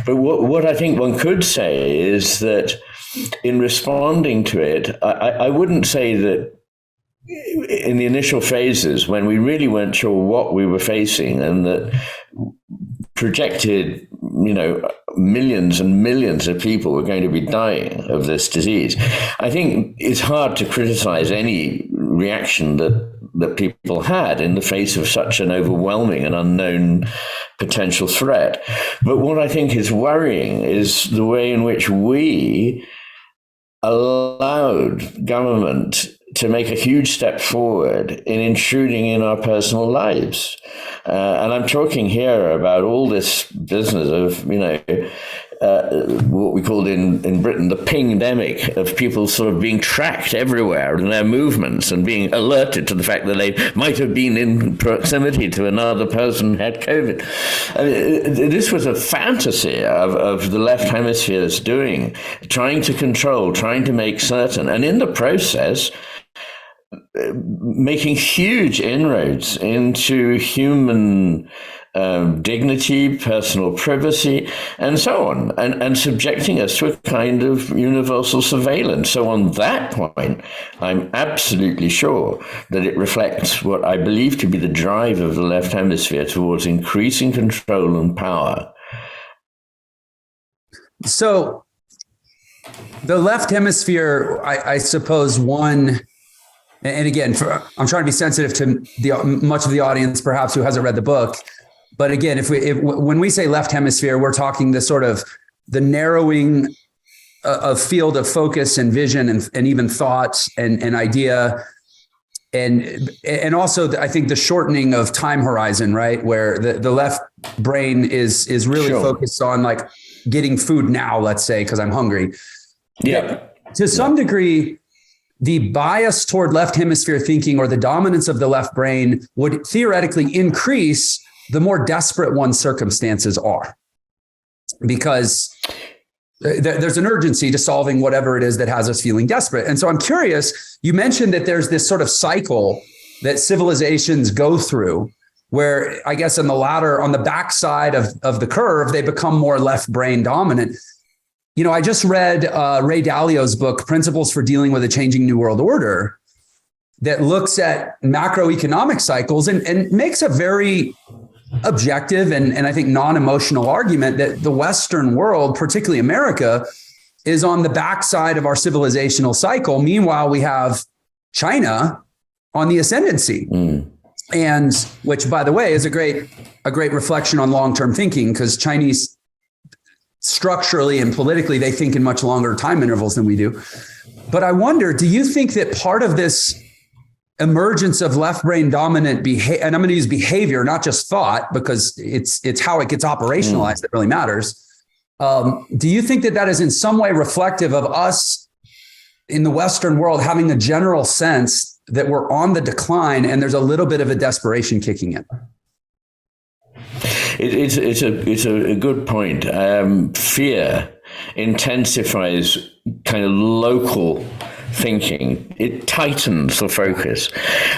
But what I think one could say is that in responding to it, I wouldn't say that in the initial phases, when we really weren't sure what we were facing, and that projected, millions and millions of people were going to be dying of this disease, I think it's hard to criticize any reaction that people had in the face of such an overwhelming and unknown potential threat. But what I think is worrying is the way in which we allowed government to make a huge step forward in intruding in our personal lives. And I'm talking here about all this business of, what we called in Britain the pingdemic, of people sort of being tracked everywhere in their movements and being alerted to the fact that they might have been in proximity to another person who had COVID. I mean, this was a fantasy of the left hemisphere's doing, trying to control, trying to make certain, and in the process, making huge inroads into human dignity, personal privacy, and so on, and subjecting us to a kind of universal surveillance. So on that point, I'm absolutely sure that it reflects what I believe to be the drive of the left hemisphere towards increasing control and power. So the left hemisphere, I suppose one... And again, I'm trying to be sensitive to much of the audience, perhaps, who hasn't read the book. But again, when we say left hemisphere, we're talking the sort of the narrowing of field of focus and vision and even thought and idea. And also, I think the shortening of time horizon, right? Where the left brain is really focused on like getting food now, let's say, because I'm hungry. Yeah. To some degree, the bias toward left hemisphere thinking, or the dominance of the left brain, would theoretically increase the more desperate one's circumstances are, because there's an urgency to solving whatever it is that has us feeling desperate. And so I'm curious, you mentioned that there's this sort of cycle that civilizations go through where, I guess on the backside of the curve, they become more left brain dominant. I just read Ray Dalio's book, Principles for Dealing with a Changing New World Order, that looks at macroeconomic cycles and makes a very objective and I think non-emotional argument that the Western world, particularly America, is on the backside of our civilizational cycle. Meanwhile, we have China on the ascendancy. And which, by the way, is a great reflection on long-term thinking, because Chinese structurally and politically, they think in much longer time intervals than we do. But I wonder, do you think that part of this emergence of left brain dominant behavior, and I'm going to use behavior, not just thought, because it's how it gets operationalized that really matters. Do you think that is in some way reflective of us in the Western world having a general sense that we're on the decline and there's a little bit of a desperation kicking in? It's a good point. Fear intensifies kind of local thinking. It tightens the focus,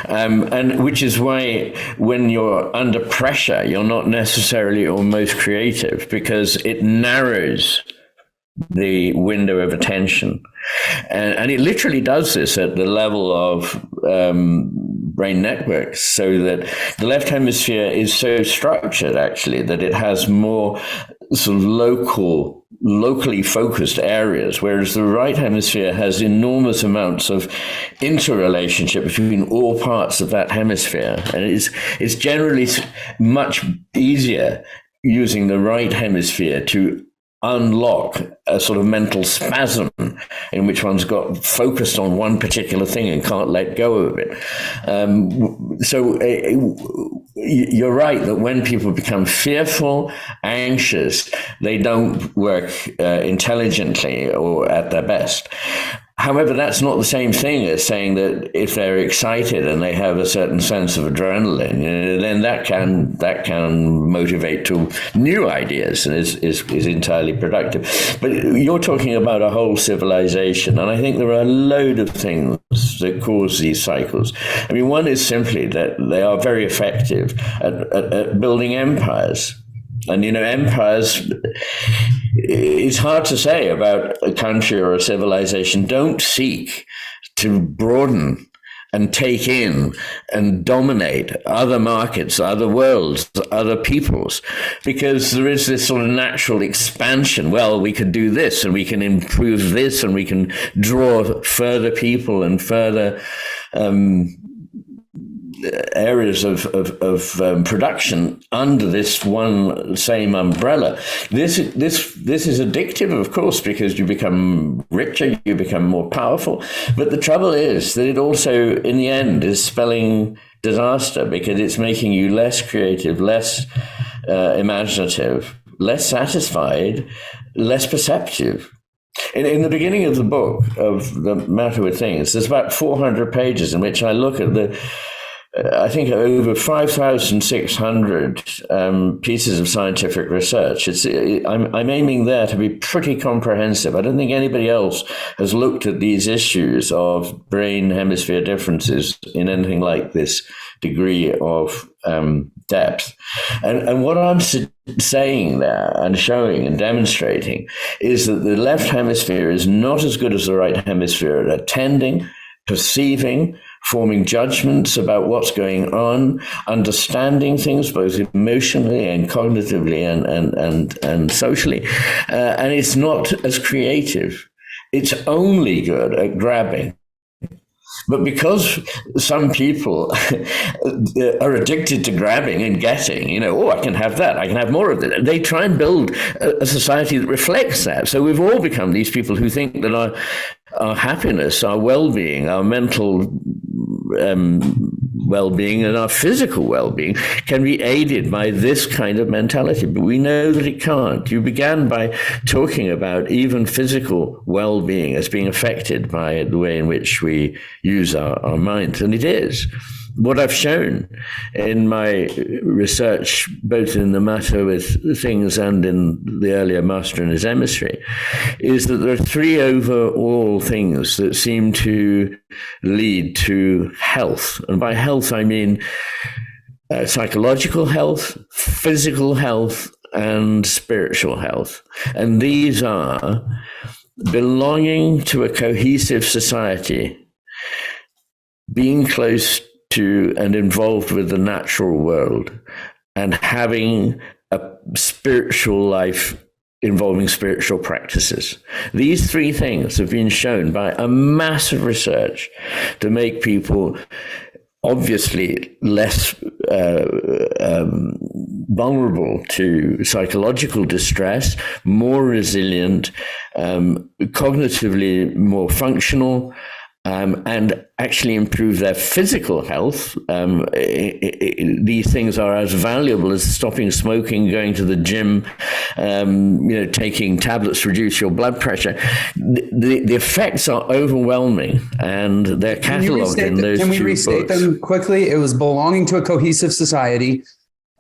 and which is why when you're under pressure, you're not necessarily your most creative, because it narrows the window of attention. And it literally does this at the level of brain networks, so that the left hemisphere is so structured, actually, that it has more sort of locally focused areas, whereas the right hemisphere has enormous amounts of interrelationship between all parts of that hemisphere. And it's generally much easier using the right hemisphere to unlock a sort of mental spasm in which one's got focused on one particular thing and can't let go of it. So you're right that when people become fearful, anxious, they don't work intelligently or at their best. However, that's not the same thing as saying that if they're excited and they have a certain sense of adrenaline, then that can motivate to new ideas and is entirely productive. But you're talking about a whole civilization, and I think there are a load of things that cause these cycles. I mean, one is simply that they are very effective at building empires. And, empires, it's hard to say about a country or a civilization. Don't seek to broaden and take in and dominate other markets, other worlds, other peoples, because there is this sort of natural expansion. Well, we could do this and we can improve this and we can draw further people and further areas of production under this one same umbrella. This is addictive, of course, because you become richer, you become more powerful. But the trouble is that it also, in the end, is spelling disaster, because it's making you less creative, less imaginative, less satisfied, less perceptive. In the beginning of the book, of The Matter with Things, there's about 400 pages in which I look at I think over 5,600 pieces of scientific research. I'm aiming there to be pretty comprehensive. I don't think anybody else has looked at these issues of brain hemisphere differences in anything like this degree of depth. And what I'm saying there and showing and demonstrating is that the left hemisphere is not as good as the right hemisphere at attending, perceiving, forming judgments about what's going on, understanding things both emotionally and cognitively and socially. And it's not as creative. It's only good at grabbing. But because some people are addicted to grabbing and getting, I can have that, I can have more of it, they try and build a society that reflects that. So we've all become these people who think that our happiness, our well-being, our mental well-being and our physical well-being can be aided by this kind of mentality. But we know that it can't. You began by talking about even physical well-being as being affected by the way in which we use our minds. And it is. What I've shown in my research, both in The Matter with Things and in the earlier Master and His Emissary, is that there are three overall things that seem to lead to health. And by health, I mean psychological health, physical health, and spiritual health. And these are belonging to a cohesive society, being close to and involved with the natural world, and having a spiritual life involving spiritual practices. These three things have been shown by a massive research to make people obviously less vulnerable to psychological distress, more resilient, cognitively more functional, and actually improve their physical health. These things are as valuable as stopping smoking, going to the gym, taking tablets to reduce your blood pressure. The effects are overwhelming, and they're catalogued in those two books. Can we restate them quickly? It was belonging to a cohesive society,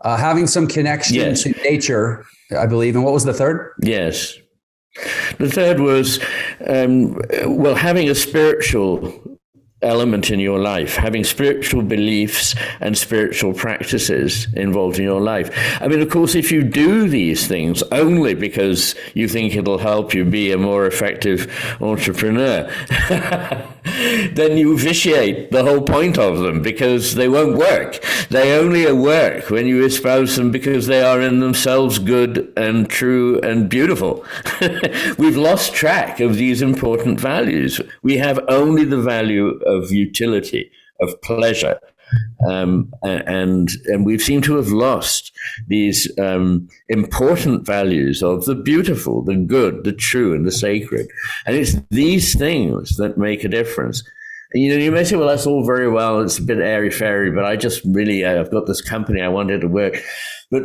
having some connection to nature, I believe. And what was the third? Yes. The third was, having a spiritual element in your life, having spiritual beliefs and spiritual practices involved in your life. I mean, of course, if you do these things only because you think it'll help you be a more effective entrepreneur, then you vitiate the whole point of them, because they won't work. They only work when you espouse them because they are in themselves good and true and beautiful. We've lost track of these important values. We have only the value of utility, of pleasure. And we seem to have lost these important values of the beautiful, the good, the true, and the sacred. And it's these things that make a difference. And, you may say, well, that's all very well. It's a bit airy-fairy, but I just really, I've got this company, I want it to work. But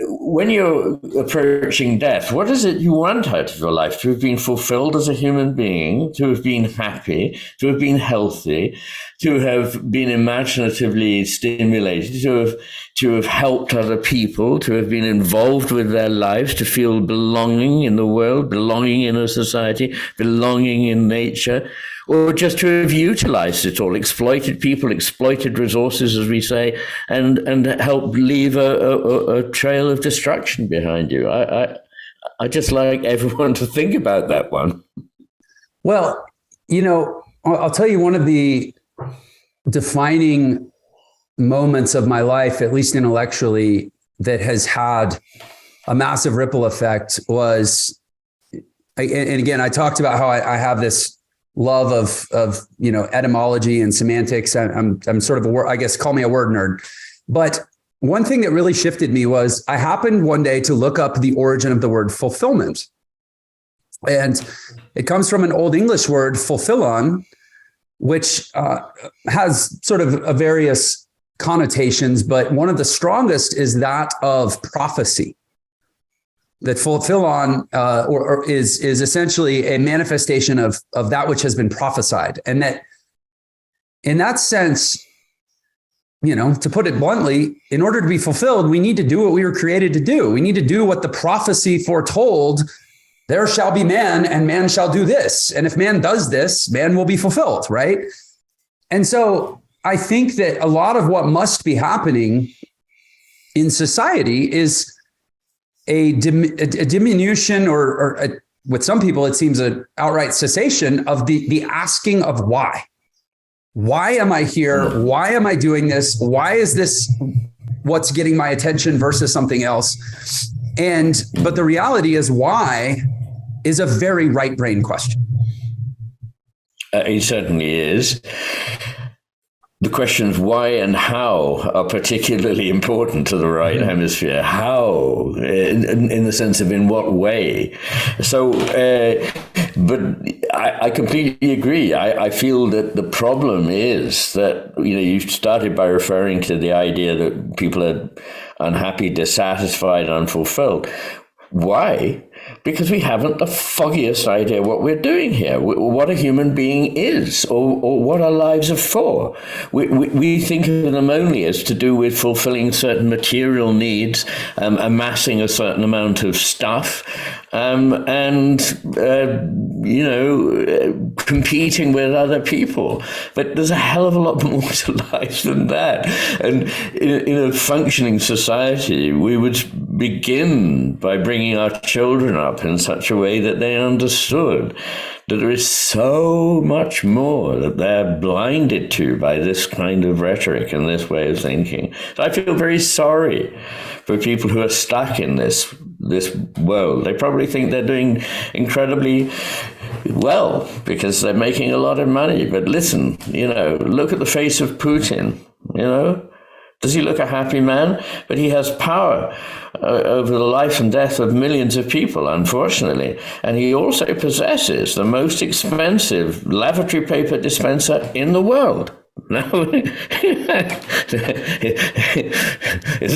when you're approaching death, what is it you want out of your life? To have been fulfilled as a human being, to have been happy, to have been healthy, to have been imaginatively stimulated, to have helped other people, to have been involved with their lives, to feel belonging in the world, belonging in a society, belonging in nature, or just to have utilized it all, exploited people, exploited resources, as we say, and helped leave a trail of destruction behind you. I just like everyone to think about that one. Well, I'll tell you, one of the defining moments of my life, at least intellectually, that has had a massive ripple effect was, and again, I talked about how I have this love of etymology and semantics. I'm sort of I guess call me a word nerd. But one thing that really shifted me was I happened one day to look up the origin of the word fulfillment. And it comes from an Old English word, fulfillon, which has sort of a various connotations, but one of the strongest is that of prophecy. That fulfillon is essentially a manifestation of that which has been prophesied. And that in that sense, to put it bluntly, in order to be fulfilled, we need to do what we were created to do. We need to do what the prophecy foretold. There shall be man, and man shall do this. And if man does this, man will be fulfilled, right? And so I think that a lot of what must be happening in society is a diminution or with some people, it seems an outright cessation of the asking of why. Why am I here? Why am I doing this? Why is this what's getting my attention versus something else? But the reality is, why is a very right brain question. It certainly is. The questions why and how are particularly important to the right hemisphere. How, in the sense of in what way. So, but I completely agree. I feel that the problem is that, you started by referring to the idea that people are unhappy, dissatisfied, unfulfilled. Why? Because we haven't the foggiest idea what we're doing here, what a human being is, or what our lives are for. We think of them only as to do with fulfilling certain material needs, amassing a certain amount of stuff, competing with other people. But there's a hell of a lot more to life than that. And in a functioning society, we would begin by bringing our children up in such a way that they understood that there is so much more that they're blinded to by this kind of rhetoric and this way of thinking. So I feel very sorry for people who are stuck in this world. They probably think they're doing incredibly well because they're making a lot of money. But listen, look at the face of Putin, Does he look a happy man? But he has power over the life and death of millions of people, unfortunately. And he also possesses the most expensive lavatory paper dispenser in the world. No, isn't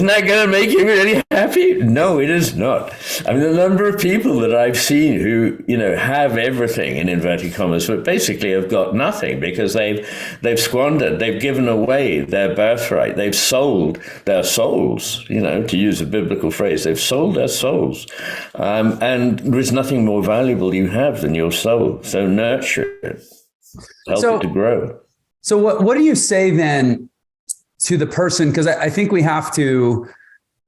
that going to make you really happy? No, it is not. I mean, the number of people that I've seen who, have everything in inverted commas, but basically have got nothing because they've squandered, they've given away their birthright, they've sold their souls, to use a biblical phrase, they've sold their souls. And there is nothing more valuable you have than your soul. So nurture it, help it to grow. So what do you say then to the person? Because I think we have to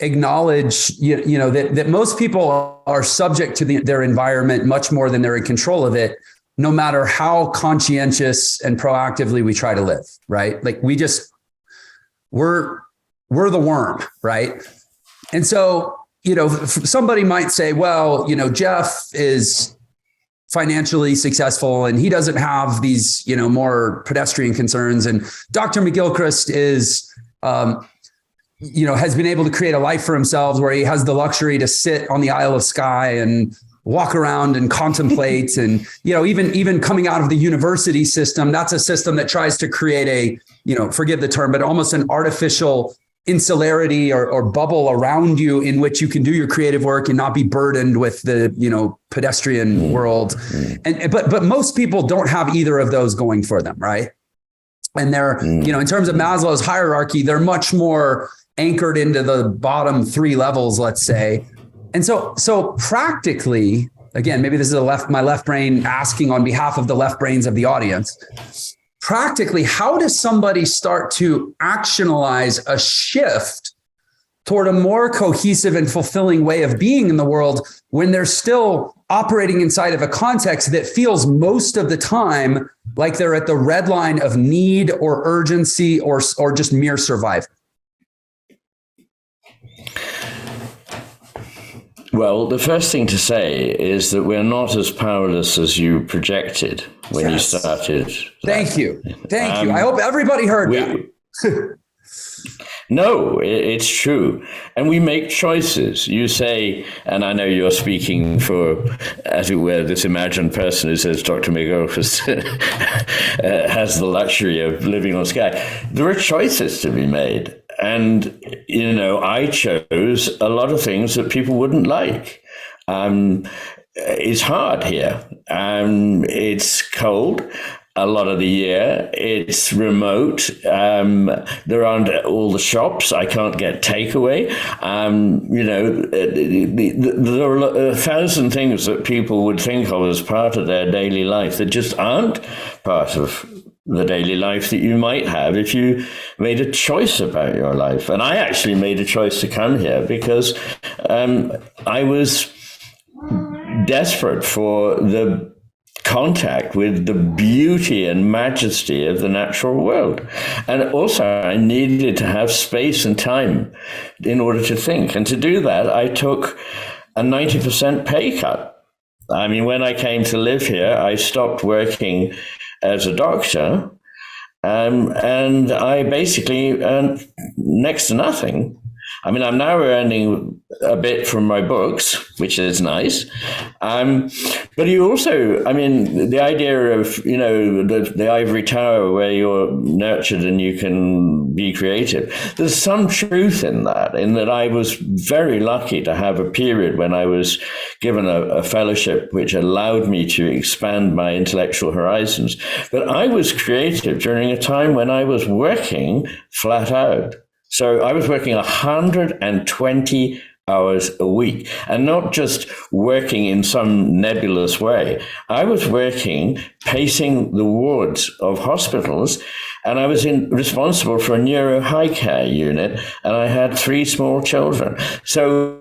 acknowledge, that most people are subject to their environment much more than they're in control of it. no matter how conscientious and proactively we try to live, right? Like we're the worm, right? And so, somebody might say, well, Jeff is financially successful and he doesn't have these, more pedestrian concerns. And Dr. McGilchrist is, has been able to create a life for himself where he has the luxury to sit on the Isle of Skye and walk around and contemplate. And, even coming out of the university system, that's a system that tries to create forgive the term, but almost an artificial insularity or bubble around you in which you can do your creative work and not be burdened with the, pedestrian world. But most people don't have either of those going for them. Right. And they're, in terms of Maslow's hierarchy, they're much more anchored into the bottom 3 levels, let's say. And so practically, again, maybe this is my left brain asking on behalf of the left brains of the audience. Practically, how does somebody start to actionalize a shift toward a more cohesive and fulfilling way of being in the world when they're still operating inside of a context that feels most of the time like they're at the red line of need or urgency or just mere survival? Well, the first thing to say is that we're not as powerless as you projected when you started. Thank you. I hope everybody heard that. No, it's true. And we make choices. You say, and I know you're speaking for, as it were, this imagined person who says Dr. McGilchrist has the luxury of living on Skye. There are choices to be made. And, I chose a lot of things that people wouldn't like. It's hard here. It's cold a lot of the year. It's remote. There aren't all the shops. I can't get takeaway. There are 1,000 things that people would think of as part of their daily life that just aren't part of the daily life that you might have if you made a choice about your life. And I actually made a choice to come here because I was desperate for the contact with the beauty and majesty of the natural world. And also I needed to have space and time in order to think. And to do that, I took a 90% pay cut. I mean, when I came to live here, I stopped working as a doctor, and I basically earned next to nothing. I mean, I'm now earning a bit from my books, which is nice. But you also, the idea of, the ivory tower where you're nurtured and you can be creative, there's some truth in that I was very lucky to have a period when I was given a fellowship which allowed me to expand my intellectual horizons. But I was creative during a time when I was working flat out. So I was working 120 hours a week, and not just working in some nebulous way. I was working, pacing the wards of hospitals, and I was responsible for a neuro high care unit, and I had 3 small children. So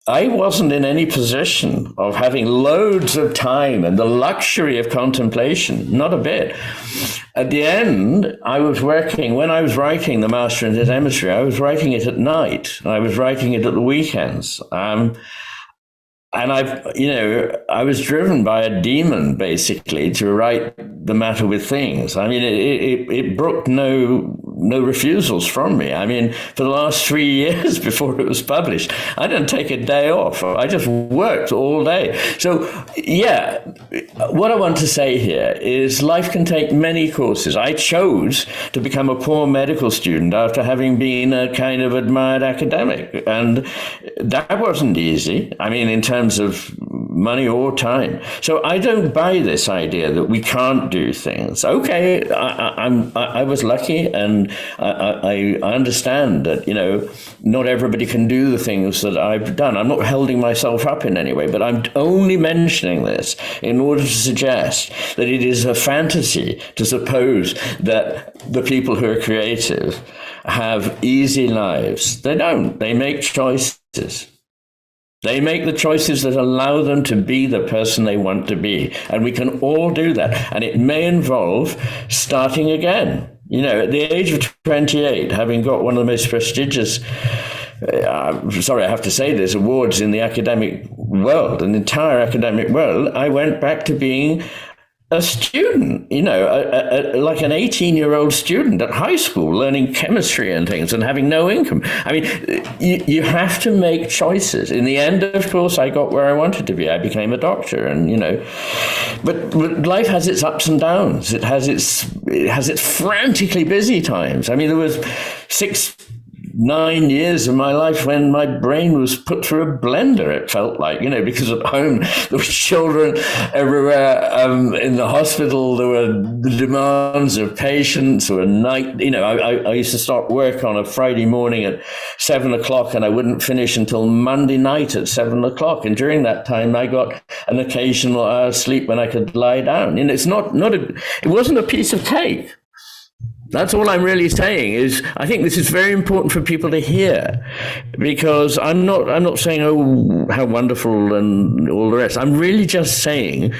I wasn't in any position of having loads of time and the luxury of contemplation, not a bit. At the end, I was working, when I was writing The Master and His Hemisphere, I was writing it at night. I was writing it at the weekends. And I was driven by a demon, basically, to write The Matter with Things. I mean, it brooked no refusals from me. I mean, for the last 3 years before it was published, I didn't take a day off. I just worked all day. So, yeah, what I want to say here is life can take many courses. I chose to become a poor medical student after having been a kind of admired academic. And that wasn't easy. I mean, in terms of money or time. So I don't buy this idea that we can't do things. Okay, I was lucky, and I understand that, not everybody can do the things that I've done. I'm not holding myself up in any way, but I'm only mentioning this in order to suggest that it is a fantasy to suppose that the people who are creative have easy lives. They don't. They make choices. They make the choices that allow them to be the person they want to be. And we can all do that. And it may involve starting again. You know, at the age of 28, having got one of the most prestigious, sorry, I have to say this, awards in the academic world, an entire academic world, I went back to being a student, you know, like an 18-year-old student at high school, learning chemistry and things and having no income. I mean, you have to make choices. In the end, of course, I got where I wanted to be. I became a doctor, and, you know, but life has its ups and downs. It has its frantically busy times. I mean, there was 9 years of my life when my brain was put through a blender, it felt like, you know, because at home there were children everywhere. In the hospital, there were the demands of patients. There were night, you know, I used to start work on a Friday morning at 7:00 and I wouldn't finish until Monday night at 7:00. And during that time, I got an occasional hour's sleep when I could lie down. And it's it wasn't a piece of cake. That's all I'm really saying is I think this is very important for people to hear, because I'm not saying, oh, how wonderful and all the rest. I'm really just saying,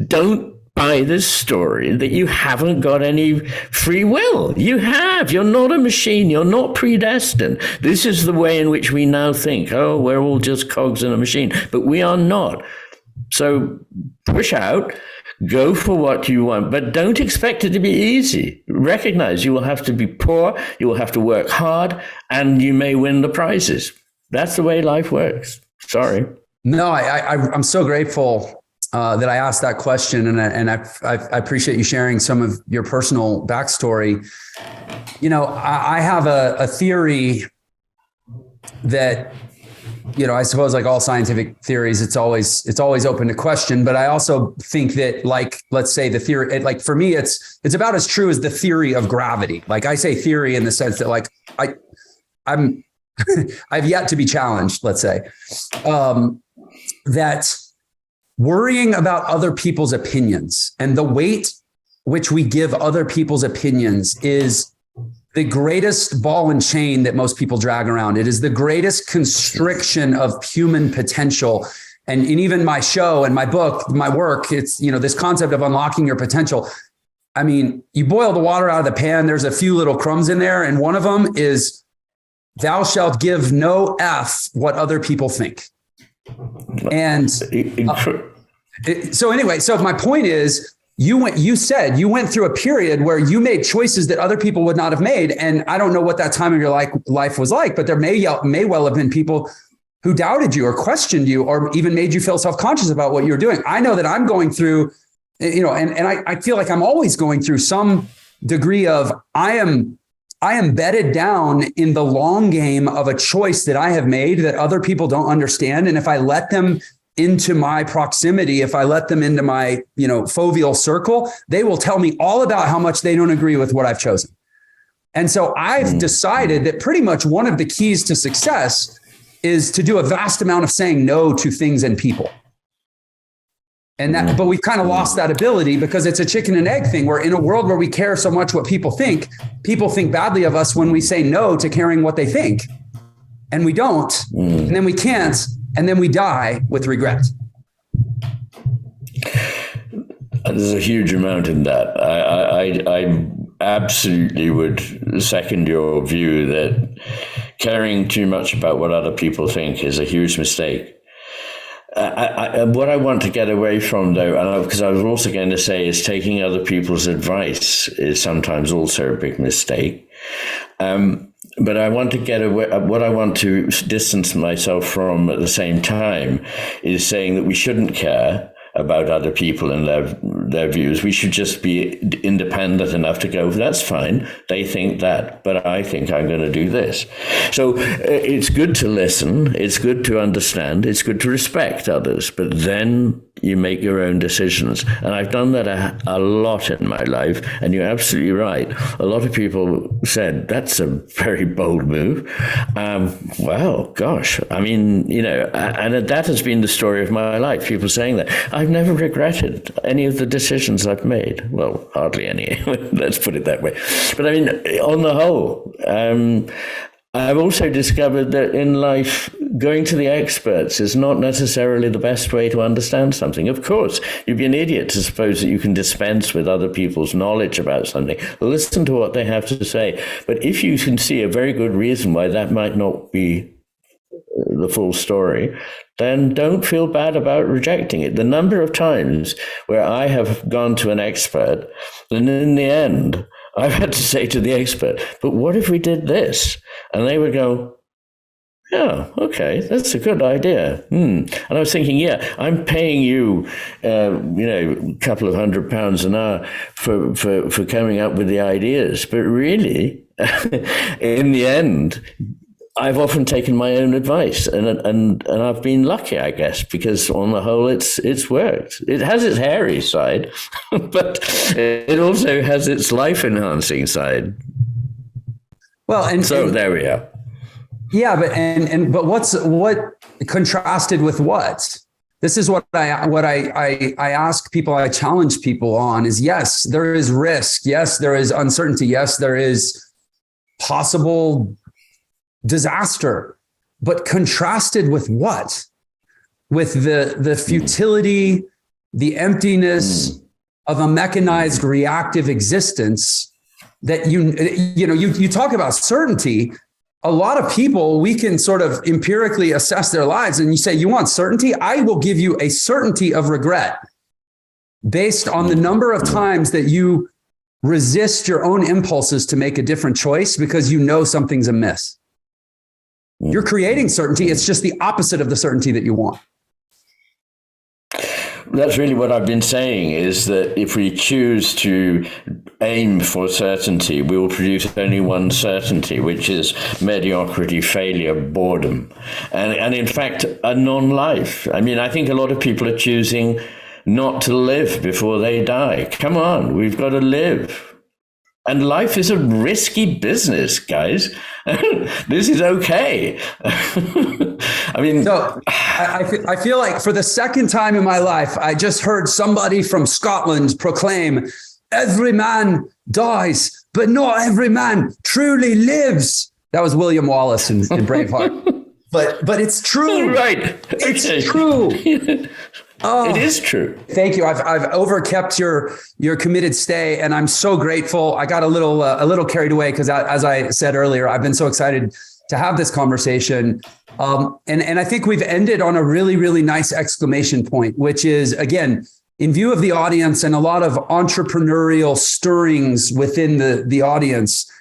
don't buy this story that you haven't got any free will. You have. You're not a machine. You're not predestined. This is the way in which we now think, oh, we're all just cogs in a machine, but we are not. So push out. Go for what you want, but don't expect it to be easy. Recognize you will have to be poor, you will have to work hard, and you may win the prizes. That's the way life works. Sorry. No, I'm so grateful that I asked that question, and I appreciate you sharing some of your personal backstory. You know, I have a theory that, you know, I suppose like all scientific theories, it's always open to question. But I also think that, like, let's say the theory, like for me, it's about as true as the theory of gravity. Like I say theory in the sense that like I'm I've yet to be challenged, let's say, that worrying about other people's opinions and the weight which we give other people's opinions is the greatest ball and chain that most people drag around. It is the greatest constriction of human potential. And in even my show and my book, my work, it's, you know, this concept of unlocking your potential. I mean, you boil the water out of the pan, there's a few little crumbs in there. And one of them is, thou shalt give no F what other people think. And so anyway, so my point is, you went through a period where you made choices that other people would not have made. And I don't know what that time of your life was like, but there may well have been people who doubted you or questioned you or even made you feel self-conscious about what you're doing. I know that I'm going through, you know, and I feel like I'm always going through some degree of, I am bedded down in the long game of a choice that I have made that other people don't understand. And if I let them into my proximity, if I let them into my, you know, foveal circle, they will tell me all about how much they don't agree with what I've chosen. And so I've decided that pretty much one of the keys to success is to do a vast amount of saying no to things and people. And that, but we've kind of lost that ability because it's a chicken and egg thing, where in a world where we care so much what people think badly of us when we say no to caring what they think, and we don't, and then we can't, and then we die with regret. There's a huge amount in that. I absolutely would second your view that caring too much about what other people think is a huge mistake. What I want to get away from, though, because I was also going to say, is taking other people's advice is sometimes also a big mistake. But I want to get away. What I want to distance myself from at the same time is saying that we shouldn't care about other people and their views. We should just be independent enough to go, that's fine. They think that, but I think I'm going to do this. So it's good to listen. It's good to understand. It's good to respect others, but then you make your own decisions. And I've done that a lot in my life. And you're absolutely right. A lot of people said, that's a very bold move. Well, gosh, I mean, you know, and that has been the story of my life. People saying that. I've never regretted any of the decisions I've made. Well, hardly any. Let's put it that way. But I mean, on the whole, I've also discovered that in life, going to the experts is not necessarily the best way to understand something. Of course, you'd be an idiot to suppose that you can dispense with other people's knowledge about something. Listen to what they have to say. But if you can see a very good reason why that might not be the full story, then don't feel bad about rejecting it. The number of times where I have gone to an expert, and in the end, I've had to say to the expert, but what if we did this? And they would go, yeah, okay, that's a good idea. And I was thinking, yeah, I'm paying you, a couple of £100 an hour for coming up with the ideas. But really, in the end, I've often taken my own advice, and I've been lucky, I guess, because on the whole, it's worked. It has its hairy side, but it also has its life-enhancing side. Well, and there we are. Yeah, but what contrasted with what? This is what I ask people, I challenge people on is, yes, there is risk. Yes, there is uncertainty. Yes, there is possible disaster, but contrasted with what? With the futility, the emptiness of a mechanized reactive existence that you talk about certainty. A lot of people, we can sort of empirically assess their lives, and you say, you want certainty? I will give you a certainty of regret based on the number of times that you resist your own impulses to make a different choice because you know something's amiss. You're creating certainty. It's just the opposite of the certainty that you want. That's really what I've been saying, is that if we choose to aim for certainty, we will produce only one certainty, which is mediocrity, failure, boredom, and in fact, a non-life. I mean, I think a lot of people are choosing not to live before they die. Come on, we've got to live. And life is a risky business, guys. This is okay. I mean, so I feel like for the second time in my life, I just heard somebody from Scotland proclaim, every man dies, but not every man truly lives. That was William Wallace in Braveheart. But it's true. Right. It's true. Oh, it is true. Thank you. I've overkept your committed stay, and I'm so grateful. I got a little carried away because, as I said earlier, I've been so excited to have this conversation. And I think we've ended on a really, really nice exclamation point, which is, again, in view of the audience and a lot of entrepreneurial stirrings within the audience,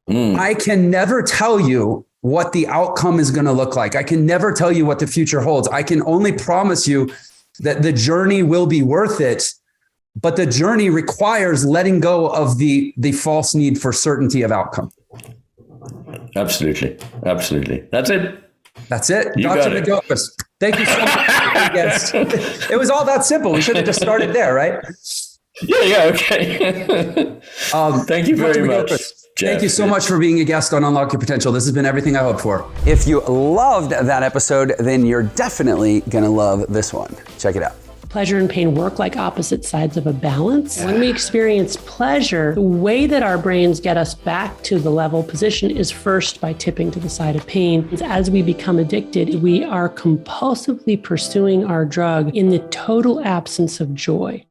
I can never tell you what the outcome is going to look like. I can never tell you what the future holds. I can only promise you that the journey will be worth it, but the journey requires letting go of the false need for certainty of outcome. Absolutely. That's it. Dr. McGilchrist, thank you so much for being a guest. It was all that simple. We should have just started there, right? Yeah, okay. Thank you very much, Jeff. Thank you so much for being a guest on Unlock Your Potential. This has been everything I hoped for. If you loved that episode, then you're definitely going to love this one. Check it out. Pleasure and pain work like opposite sides of a balance. When we experience pleasure, the way that our brains get us back to the level position is first by tipping to the side of pain. As we become addicted, we are compulsively pursuing our drug in the total absence of joy.